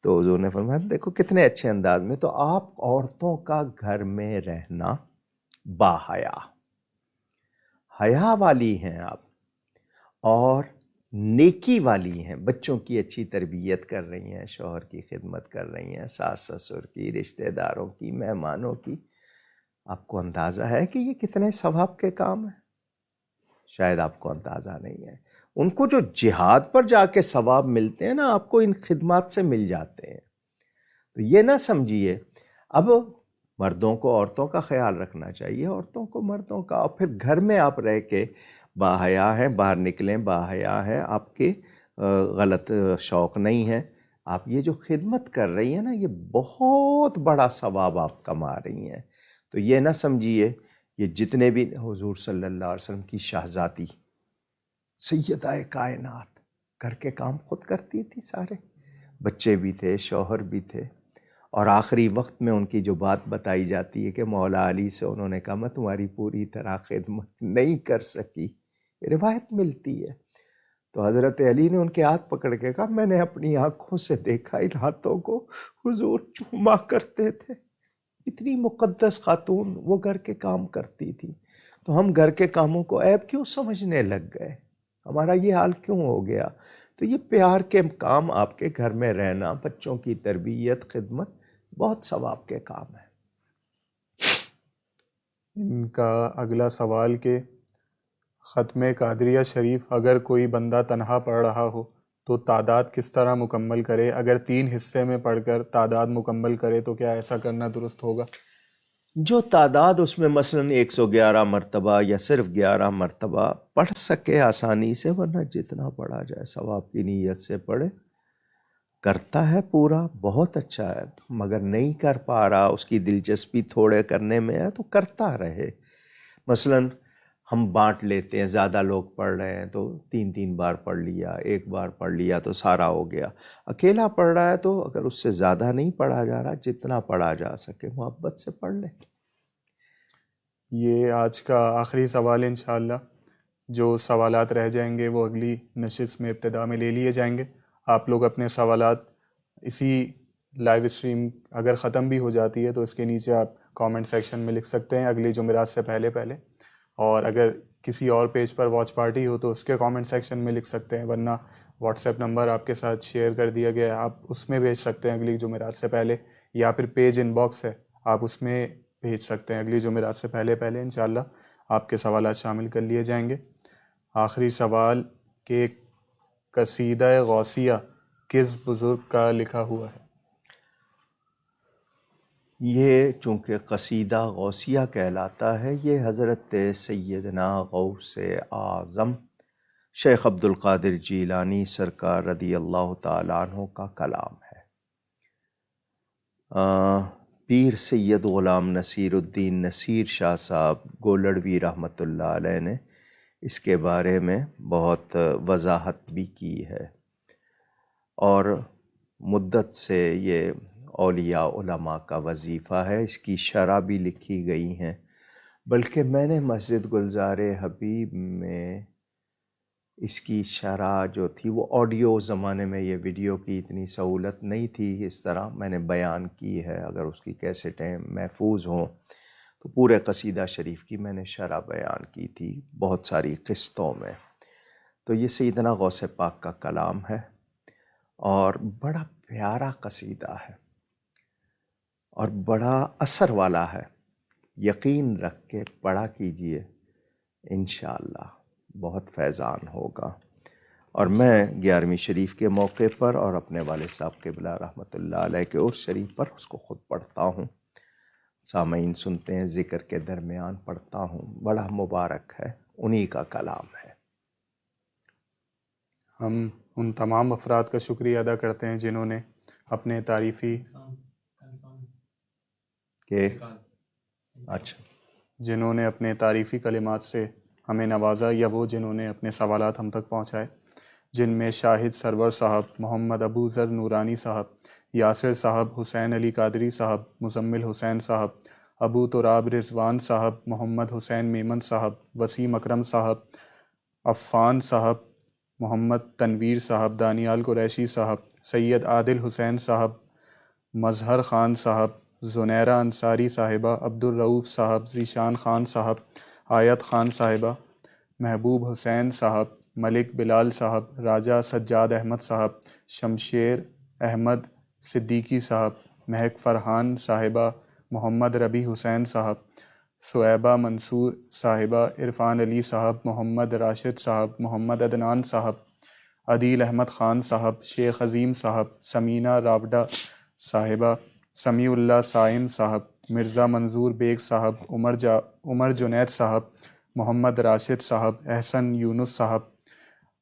تو حضور نے فرمایا دیکھو کتنے اچھے انداز میں، تو آپ عورتوں کا گھر میں رہنا با حیا، حیا والی ہیں آپ، اور نیکی والی ہیں، بچوں کی اچھی تربیت کر رہی ہیں، شوہر کی خدمت کر رہی ہیں، ساس سسر کی، رشتہ داروں کی، مہمانوں کی۔ آپ کو اندازہ ہے کہ یہ کتنے ثواب کے کام ہیں؟ شاید آپ کو اندازہ نہیں ہے۔ ان کو جو جہاد پر جا کے ثواب ملتے ہیں نا، آپ کو ان خدمات سے مل جاتے ہیں۔ تو یہ نہ سمجھیے، اب مردوں کو عورتوں کا خیال رکھنا چاہیے، عورتوں کو مردوں کا، اور پھر گھر میں آپ رہ کے باحیا ہیں، باہر نکلیں باحیا ہیں، آپ کے غلط شوق نہیں ہے، آپ یہ جو خدمت کر رہی ہیں نا، یہ بہت بڑا ثواب آپ کما رہی ہیں۔ تو یہ نہ سمجھیے، یہ جتنے بھی حضور صلی اللہ علیہ وسلم کی شہزادی سیدہ کائنات گھر کے کام خود کرتی تھی، سارے بچے بھی تھے، شوہر بھی تھے، اور آخری وقت میں ان کی جو بات بتائی جاتی ہے کہ مولا علی سے انہوں نے کہا میں تمہاری پوری طرح خدمت نہیں کر سکی، روایت ملتی ہے۔ تو حضرت علی نے ان کے ہاتھ پکڑ کے کہا میں نے اپنی آنکھوں سے دیکھا ان ہاتھوں کو حضور چوما کرتے تھے، اتنی مقدس خاتون وہ گھر کے کام کرتی تھی۔ تو ہم گھر کے کاموں کو عیب کیوں سمجھنے لگ گئے؟ ہمارا یہ حال کیوں ہو گیا؟ تو یہ پیار کے کام، آپ کے گھر میں رہنا، بچوں کی تربیت، خدمت، بہت ثواب کے کام ہے۔ ان کا اگلا سوال کہ ختم قادریہ شریف اگر کوئی بندہ تنہا پڑھ رہا ہو تو تعداد کس طرح مکمل کرے؟ اگر 3 حصے میں پڑھ کر تعداد مکمل کرے تو کیا ایسا کرنا درست ہوگا؟ جو تعداد اس میں مثلاً 111 مرتبہ یا صرف 11 مرتبہ پڑھ سکے آسانی سے، ورنہ جتنا پڑھا جائے ثواب کی نیت سے پڑھے، کرتا ہے پورا، بہت اچھا ہے، مگر نہیں کر پا رہا، اس کی دلچسپی تھوڑے کرنے میں ہے تو کرتا رہے۔ مثلاً ہم بانٹ لیتے ہیں، زیادہ لوگ پڑھ رہے ہیں تو 3 بار پڑھ لیا، 1 بار پڑھ لیا تو سارا ہو گیا۔ اکیلا پڑھ رہا ہے تو اگر اس سے زیادہ نہیں پڑھا جا رہا، جتنا پڑھا جا سکے محبت سے پڑھ لے۔ یہ آج کا آخری سوال ہے انشاءاللہ۔ جو سوالات رہ جائیں گے وہ اگلی نشست میں ابتدا میں لے لیے جائیں گے۔ آپ لوگ اپنے سوالات اسی لائیو اسٹریم اگر ختم بھی ہو جاتی ہے تو اس کے نیچے آپ کامنٹ سیکشن میں لکھ سکتے ہیں اگلی جمعرات سے پہلے پہلے، اور اگر کسی اور پیج پر واچ پارٹی ہو تو اس کے کامنٹ سیکشن میں لکھ سکتے ہیں، ورنہ واٹس ایپ نمبر آپ کے ساتھ شیئر کر دیا گیا ہے، آپ اس میں بھیج سکتے ہیں اگلی جمعرات سے پہلے، یا پھر پیج ان باکس ہے آپ اس میں بھیج سکتے ہیں اگلی جمعرات سے پہلے پہلے۔ انشاءاللہ آپ کے سوالات شامل کر لیے جائیں گے۔ آخری سوال کہ قصیدہ غوثیہ کس بزرگ کا لکھا ہوا ہے؟ یہ چونکہ قصیدہ غوثیہ کہلاتا ہے، یہ حضرت سیدنا غوث اعظم شیخ عبد القادر جیلانی سرکار رضی اللہ تعالیٰ عنہ کا کلام ہے۔ پیر سید غلام نصیر الدین نصیر شاہ صاحب گولڑوی رحمۃ اللہ علیہ نے اس کے بارے میں بہت وضاحت بھی کی ہے، اور مدت سے یہ اولیاء علماء کا وظیفہ ہے، اس کی شرح بھی لکھی گئی ہیں، بلکہ میں نے مسجد گلزار حبیب میں اس کی شرح جو تھی وہ آڈیو، زمانے میں یہ ویڈیو کی اتنی سہولت نہیں تھی، اس طرح میں نے بیان کی ہے، اگر اس کی کیسٹیں محفوظ ہوں تو پورے قصیدہ شریف کی میں نے شرح بیان کی تھی بہت ساری قسطوں میں۔ تو یہ سیدنا غوث پاک کا کلام ہے اور بڑا پیارا قصیدہ ہے اور بڑا اثر والا ہے، یقین رکھ کے پڑھا کیجئے، انشاءاللہ بہت فیضان ہوگا۔ اور میں 11ویں شریف کے موقع پر اور اپنے والد صاحب قبلہ رحمۃ اللہ علیہ کے عرس شریف پر اس کو خود پڑھتا ہوں، سامعین سنتے ہیں، ذکر کے درمیان پڑھتا ہوں، بڑا مبارک ہے، انہی کا کلام ہے۔ ہم ان تمام افراد کا شکریہ ادا کرتے ہیں جنہوں نے اپنے تعریفی جنہوں نے اپنے تعریفی کلمات سے ہمیں نوازا، یا وہ جنہوں نے اپنے سوالات ہم تک پہنچائے، جن میں شاہد سرور صاحب، محمد ابو ذر نورانی صاحب، یاسر صاحب، حسین علی قادری صاحب، مزمل حسین صاحب، ابو تراب رضوان صاحب، محمد حسین میمن صاحب، وسیم اکرم صاحب، عفان صاحب، محمد تنویر صاحب، دانیال قریشی صاحب، سید عادل حسین صاحب، مظہر خان صاحب، زنیرہ انصاری صاحبہ، عبدالرؤوف صاحب، ذیشان خان صاحب، آیت خان صاحبہ، محبوب حسین صاحب، ملک بلال صاحب، راجہ سجاد احمد صاحب، شمشیر احمد صدیقی صاحب، مہک فرحان صاحبہ، محمد ربی حسین صاحب، صعیبہ منصور صاحبہ، عرفان علی صاحب، محمد راشد صاحب، محمد عدنان صاحب، عدیل احمد خان صاحب، شیخ عظیم صاحب، سمینہ راوڈہ صاحبہ، سمیع اللہ سائم صاحب، مرزا منظور بیگ صاحب، عمر جنید صاحب، محمد راشد صاحب، احسن یونس صاحب،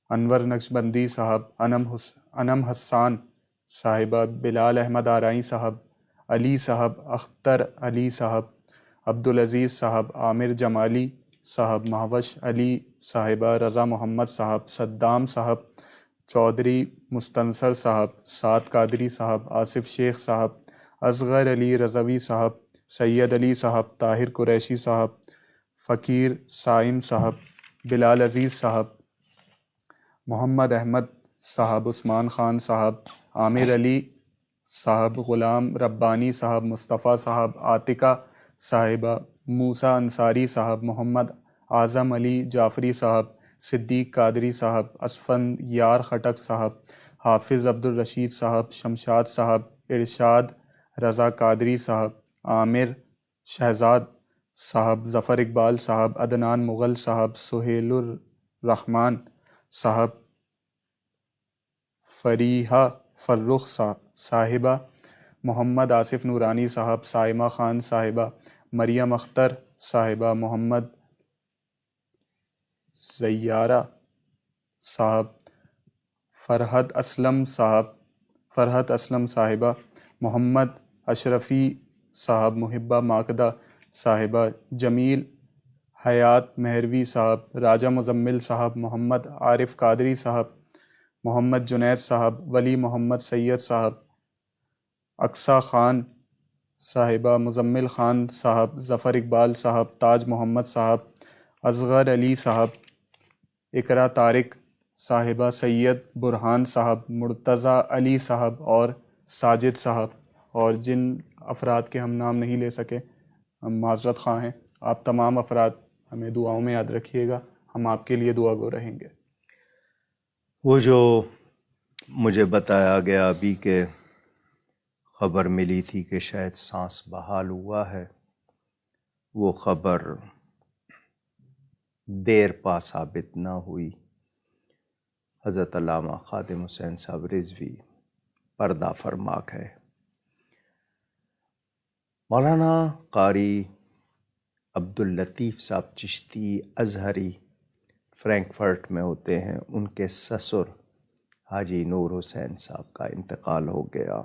انور نقشبندی صاحب، انم حسان صاحبہ، بلال احمد آرائی صاحب، علی صاحب، اختر علی صاحب، عبدالعزیز صاحب، عامر جمالی صاحب، مہوش علی صاحبہ، رضا محمد صاحب، صدام صاحب، چودھری مستنصر صاحب، سعد قادری صاحب، آصف شیخ صاحب، اصغر علی رضوی صاحب، سید علی صاحب، طاہر قریشی صاحب، فقیر سائم صاحب، بلال عزیز صاحب، محمد احمد صاحب، عثمان خان صاحب، عامر علی صاحب، غلام ربانی صاحب، مصطفیٰ صاحب، عاتقہ صاحبہ، موسیٰ انصاری صاحب، محمد اعظم علی جعفری صاحب، صدیق قادری صاحب، اسفند یار خٹک صاحب، حافظ عبدالرشید صاحب، شمشاد صاحب، ارشاد رضا قادری صاحب، عامر شہزاد صاحب، ظفر اقبال صاحب، عدنان مغل صاحب، سہیل الرحمان صاحب، فریحہ فرخ صاحبہ، محمد آصف نورانی صاحب، سائمہ خان صاحبہ، مریم اختر صاحبہ، محمد زیارہ صاحب، فرحت اسلم صاحب، فرحت اسلم صاحبہ، محمد اشرفی صاحب، محبہ ماکدہ صاحبہ، جمیل حیات مہروی صاحب، راجہ مزمل صاحب، محمد عارف قادری صاحب، محمد جنید صاحب، ولی محمد سید صاحب، اقصی خان صاحبہ، مزمل خان صاحب، ظفر اقبال صاحب، تاج محمد صاحب، اصغر علی صاحب، اقرا طارق صاحبہ، سید برہان صاحب، مرتضی علی صاحب اور ساجد صاحب، اور جن افراد کے ہم نام نہیں لے سکے ہم معذرت خواہ ہیں. آپ تمام افراد ہمیں دعاؤں میں یاد رکھیے گا، ہم آپ کے لیے دعا گو رہیں گے. وہ جو مجھے بتایا گیا ابھی کہ خبر ملی تھی کہ شاید سانس بحال ہوا ہے، وہ خبر دیر پا ثابت نہ ہوئی. حضرت علامہ خادم حسین صاحب رضوی پردہ فرماک ہے. مولانا قاری عبداللطیف صاحب چشتی ازہری فرینکفرٹ میں ہوتے ہیں، ان کے سسر حاجی نور حسین صاحب کا انتقال ہو گیا.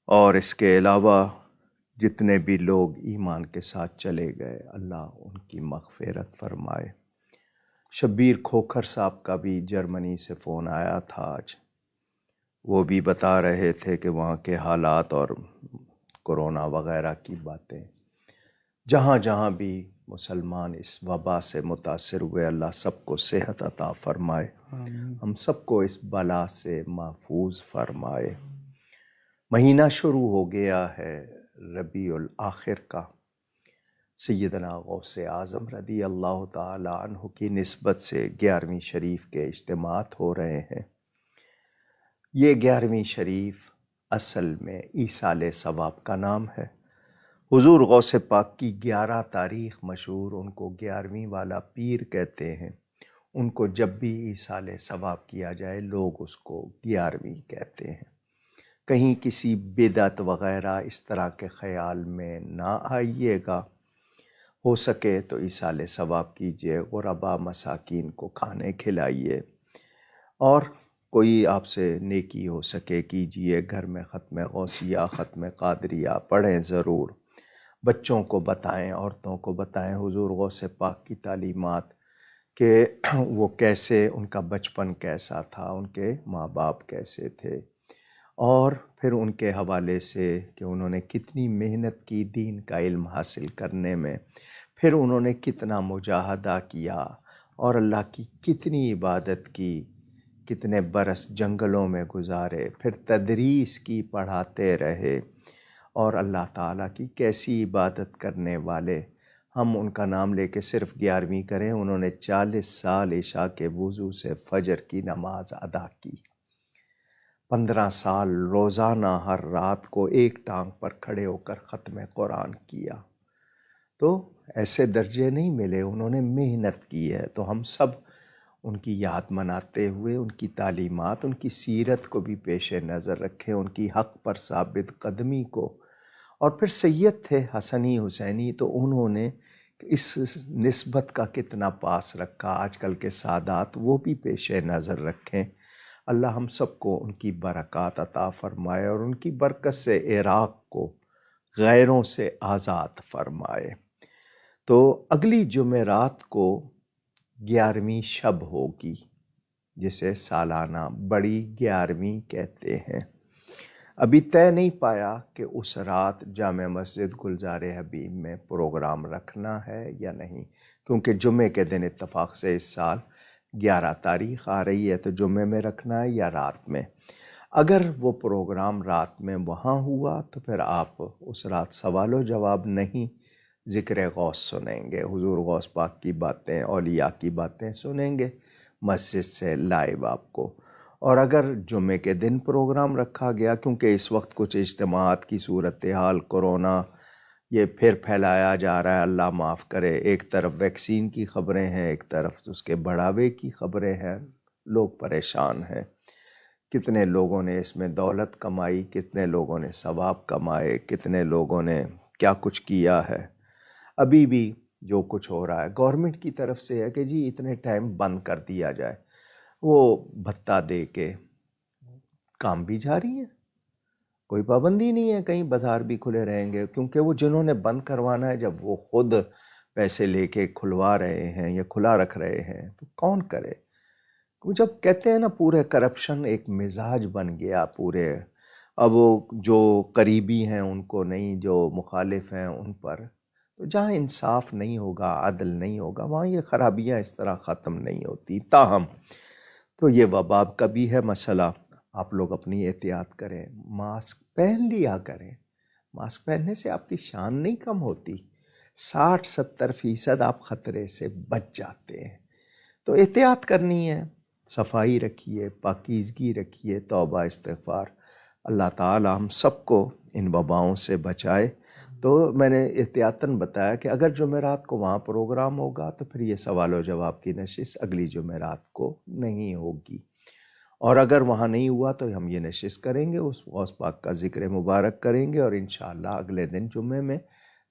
اور اس کے علاوہ جتنے بھی لوگ ایمان کے ساتھ چلے گئے اللہ ان کی مغفرت فرمائے. شبیر کھوکھر صاحب کا بھی جرمنی سے فون آیا تھا آج. وہ بھی بتا رہے تھے کہ وہاں کے حالات اور کورونا وغیرہ کی باتیں. جہاں جہاں بھی مسلمان اس وبا سے متاثر ہوئے اللہ سب کو صحت عطا فرمائے، ہم سب کو اس بلا سے محفوظ فرمائے. مہینہ شروع ہو گیا ہے ربیع الآخر کا. سیدنا غوث اعظم رضی اللہ تعالی عنہ کی نسبت سے 11ویں شریف کے اجتماعات ہو رہے ہیں. یہ 11ویں شریف اصل میں ایصال ثواب کا نام ہے. حضور غوث پاک کی 11 تاریخ مشہور، ان کو 11ویں والا پیر کہتے ہیں. ان کو جب بھی ایصال ثواب کیا جائے لوگ اس کو 11ویں کہتے ہیں. کہیں کسی بدعت وغیرہ اس طرح کے خیال میں نہ آئیے گا. ہو سکے تو ایصال ثواب کیجیے، غربا مساکین کو کھانے کھلائیے، اور کوئی آپ سے نیکی ہو سکے کیجیے. گھر میں ختم غوثیہ، ختم قادریہ پڑھیں ضرور. بچوں کو بتائیں، عورتوں کو بتائیں حضور غوث پاک کی تعلیمات، کہ وہ کیسے، ان کا بچپن کیسا تھا، ان کے ماں باپ کیسے تھے، اور پھر ان کے حوالے سے کہ انہوں نے کتنی محنت کی دین کا علم حاصل کرنے میں، پھر انہوں نے کتنا مجاہدہ کیا اور اللہ کی کتنی عبادت کی، کتنے برس جنگلوں میں گزارے، پھر تدریس کی، پڑھاتے رہے، اور اللہ تعالیٰ کی کیسی عبادت کرنے والے. ہم ان کا نام لے کے صرف 11ویں کریں. انہوں نے 40 سال عشاء کے وضو سے فجر کی نماز ادا کی. 15 سال روزانہ ہر رات کو ایک ٹانگ پر کھڑے ہو کر ختم قرآن کیا. تو ایسے درجے نہیں ملے، انہوں نے محنت کی ہے. تو ہم سب ان کی یاد مناتے ہوئے ان کی تعلیمات، ان کی سیرت کو بھی پیش نظر رکھیں، ان کی حق پر ثابت قدمی کو. اور پھر سید تھے حسنی حسینی، تو انہوں نے اس نسبت کا کتنا پاس رکھا. آج کل کے سادات وہ بھی پیش نظر رکھیں. اللہ ہم سب کو ان کی برکات عطا فرمائے اور ان کی برکت سے عراق کو غیروں سے آزاد فرمائے. تو اگلی جمعرات کو 11ویں شب ہوگی، جسے سالانہ بڑی 11ویں کہتے ہیں. ابھی طے نہیں پایا کہ اس رات جامع مسجد گلزار حبیب میں پروگرام رکھنا ہے یا نہیں، کیونکہ جمعے کے دن اتفاق سے اس سال 11 تاریخ آ رہی ہے، تو جمعے میں رکھنا ہے یا رات میں. اگر وہ پروگرام رات میں وہاں ہوا تو پھر آپ اس رات سوال و جواب نہیں، ذکر غوث سنیں گے، حضور غوث پاک کی باتیں، اولیاء کی باتیں سنیں گے مسجد سے لائیو آپ کو. اور اگر جمعے کے دن پروگرام رکھا گیا، کیونکہ اس وقت کچھ اجتماعات کی صورتحال، کورونا یہ پھر پھیلایا جا رہا ہے، اللہ معاف کرے. ایک طرف ویکسین کی خبریں ہیں، ایک طرف اس کے بڑھاوے کی خبریں ہیں، لوگ پریشان ہیں. کتنے لوگوں نے اس میں دولت کمائی، کتنے لوگوں نے ثواب کمائے، کتنے لوگوں نے کیا کچھ کیا ہے. ابھی بھی جو کچھ ہو رہا ہے گورنمنٹ کی طرف سے ہے کہ جی اتنے ٹائم بند کر دیا جائے، وہ بھتہ دے کے کام بھی جاری ہیں، کوئی پابندی نہیں ہے، کہیں بازار بھی کھلے رہیں گے، کیونکہ وہ جنہوں نے بند کروانا ہے جب وہ خود پیسے لے کے کھلوا رہے ہیں یا کھلا رکھ رہے ہیں تو کون کرے؟ جب کہتے ہیں نا پورے کرپشن ایک مزاج بن گیا پورے، اب وہ جو قریبی ہیں ان کو نہیں، جو مخالف ہیں ان پر، تو جہاں انصاف نہیں ہوگا، عدل نہیں ہوگا، وہاں یہ خرابیاں اس طرح ختم نہیں ہوتی۔ تاہم تو یہ وبا کا بھی ہے مسئلہ، آپ لوگ اپنی احتیاط کریں، ماسک پہن لیا کریں، ماسک پہننے سے آپ کی شان نہیں کم ہوتی، 60-70% آپ خطرے سے بچ جاتے ہیں۔ تو احتیاط کرنی ہے، صفائی رکھیے، پاکیزگی رکھیے، توبہ استغفار، اللہ تعالی ہم سب کو ان وباؤں سے بچائے۔ تو میں نے احتیاطاً بتایا کہ اگر جمعرات کو وہاں پروگرام ہوگا تو پھر یہ سوال و جواب کی نشست اگلی جمعرات کو نہیں ہوگی، اور اگر وہاں نہیں ہوا تو ہم یہ نشست کریں گے، اس غوث پاک کا ذکر مبارک کریں گے، اور انشاءاللہ اگلے دن جمعے میں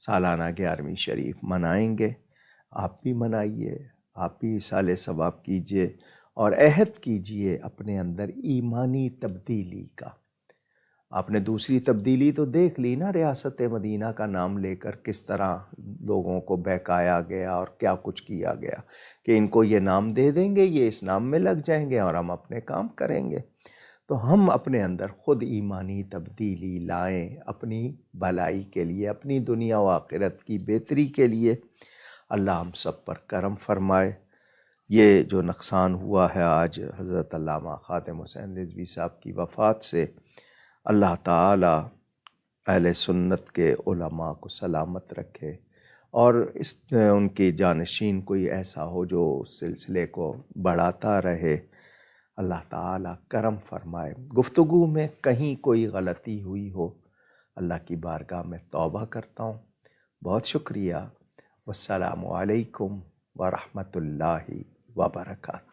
سالانہ 11ویں شریف منائیں گے۔ آپ بھی منائیے، آپ بھی اصالِ ثواب کیجئے، اور عہد کیجئے اپنے اندر ایمانی تبدیلی کا۔ آپ نے دوسری تبدیلی تو دیکھ لی نا، ریاست مدینہ کا نام لے کر کس طرح لوگوں کو بہکایا گیا اور کیا کچھ کیا گیا کہ ان کو یہ نام دے دیں گے، یہ اس نام میں لگ جائیں گے اور ہم اپنے کام کریں گے۔ تو ہم اپنے اندر خود ایمانی تبدیلی لائیں اپنی بھلائی کے لیے، اپنی دنیا و آخرت کی بہتری کے لیے۔ اللہ ہم سب پر کرم فرمائے۔ یہ جو نقصان ہوا ہے آج حضرت علامہ خاتم حسین رضوی صاحب کی وفات سے، اللہ تعالی اہل سنت کے علماء کو سلامت رکھے، اور اس ان کی جانشین کوئی ایسا ہو جو اس سلسلے کو بڑھاتا رہے۔ اللہ تعالی کرم فرمائے۔ گفتگو میں کہیں کوئی غلطی ہوئی ہو، اللہ کی بارگاہ میں توبہ کرتا ہوں۔ بہت شکریہ۔ والسلام علیکم ورحمۃ اللہ وبرکاتہ۔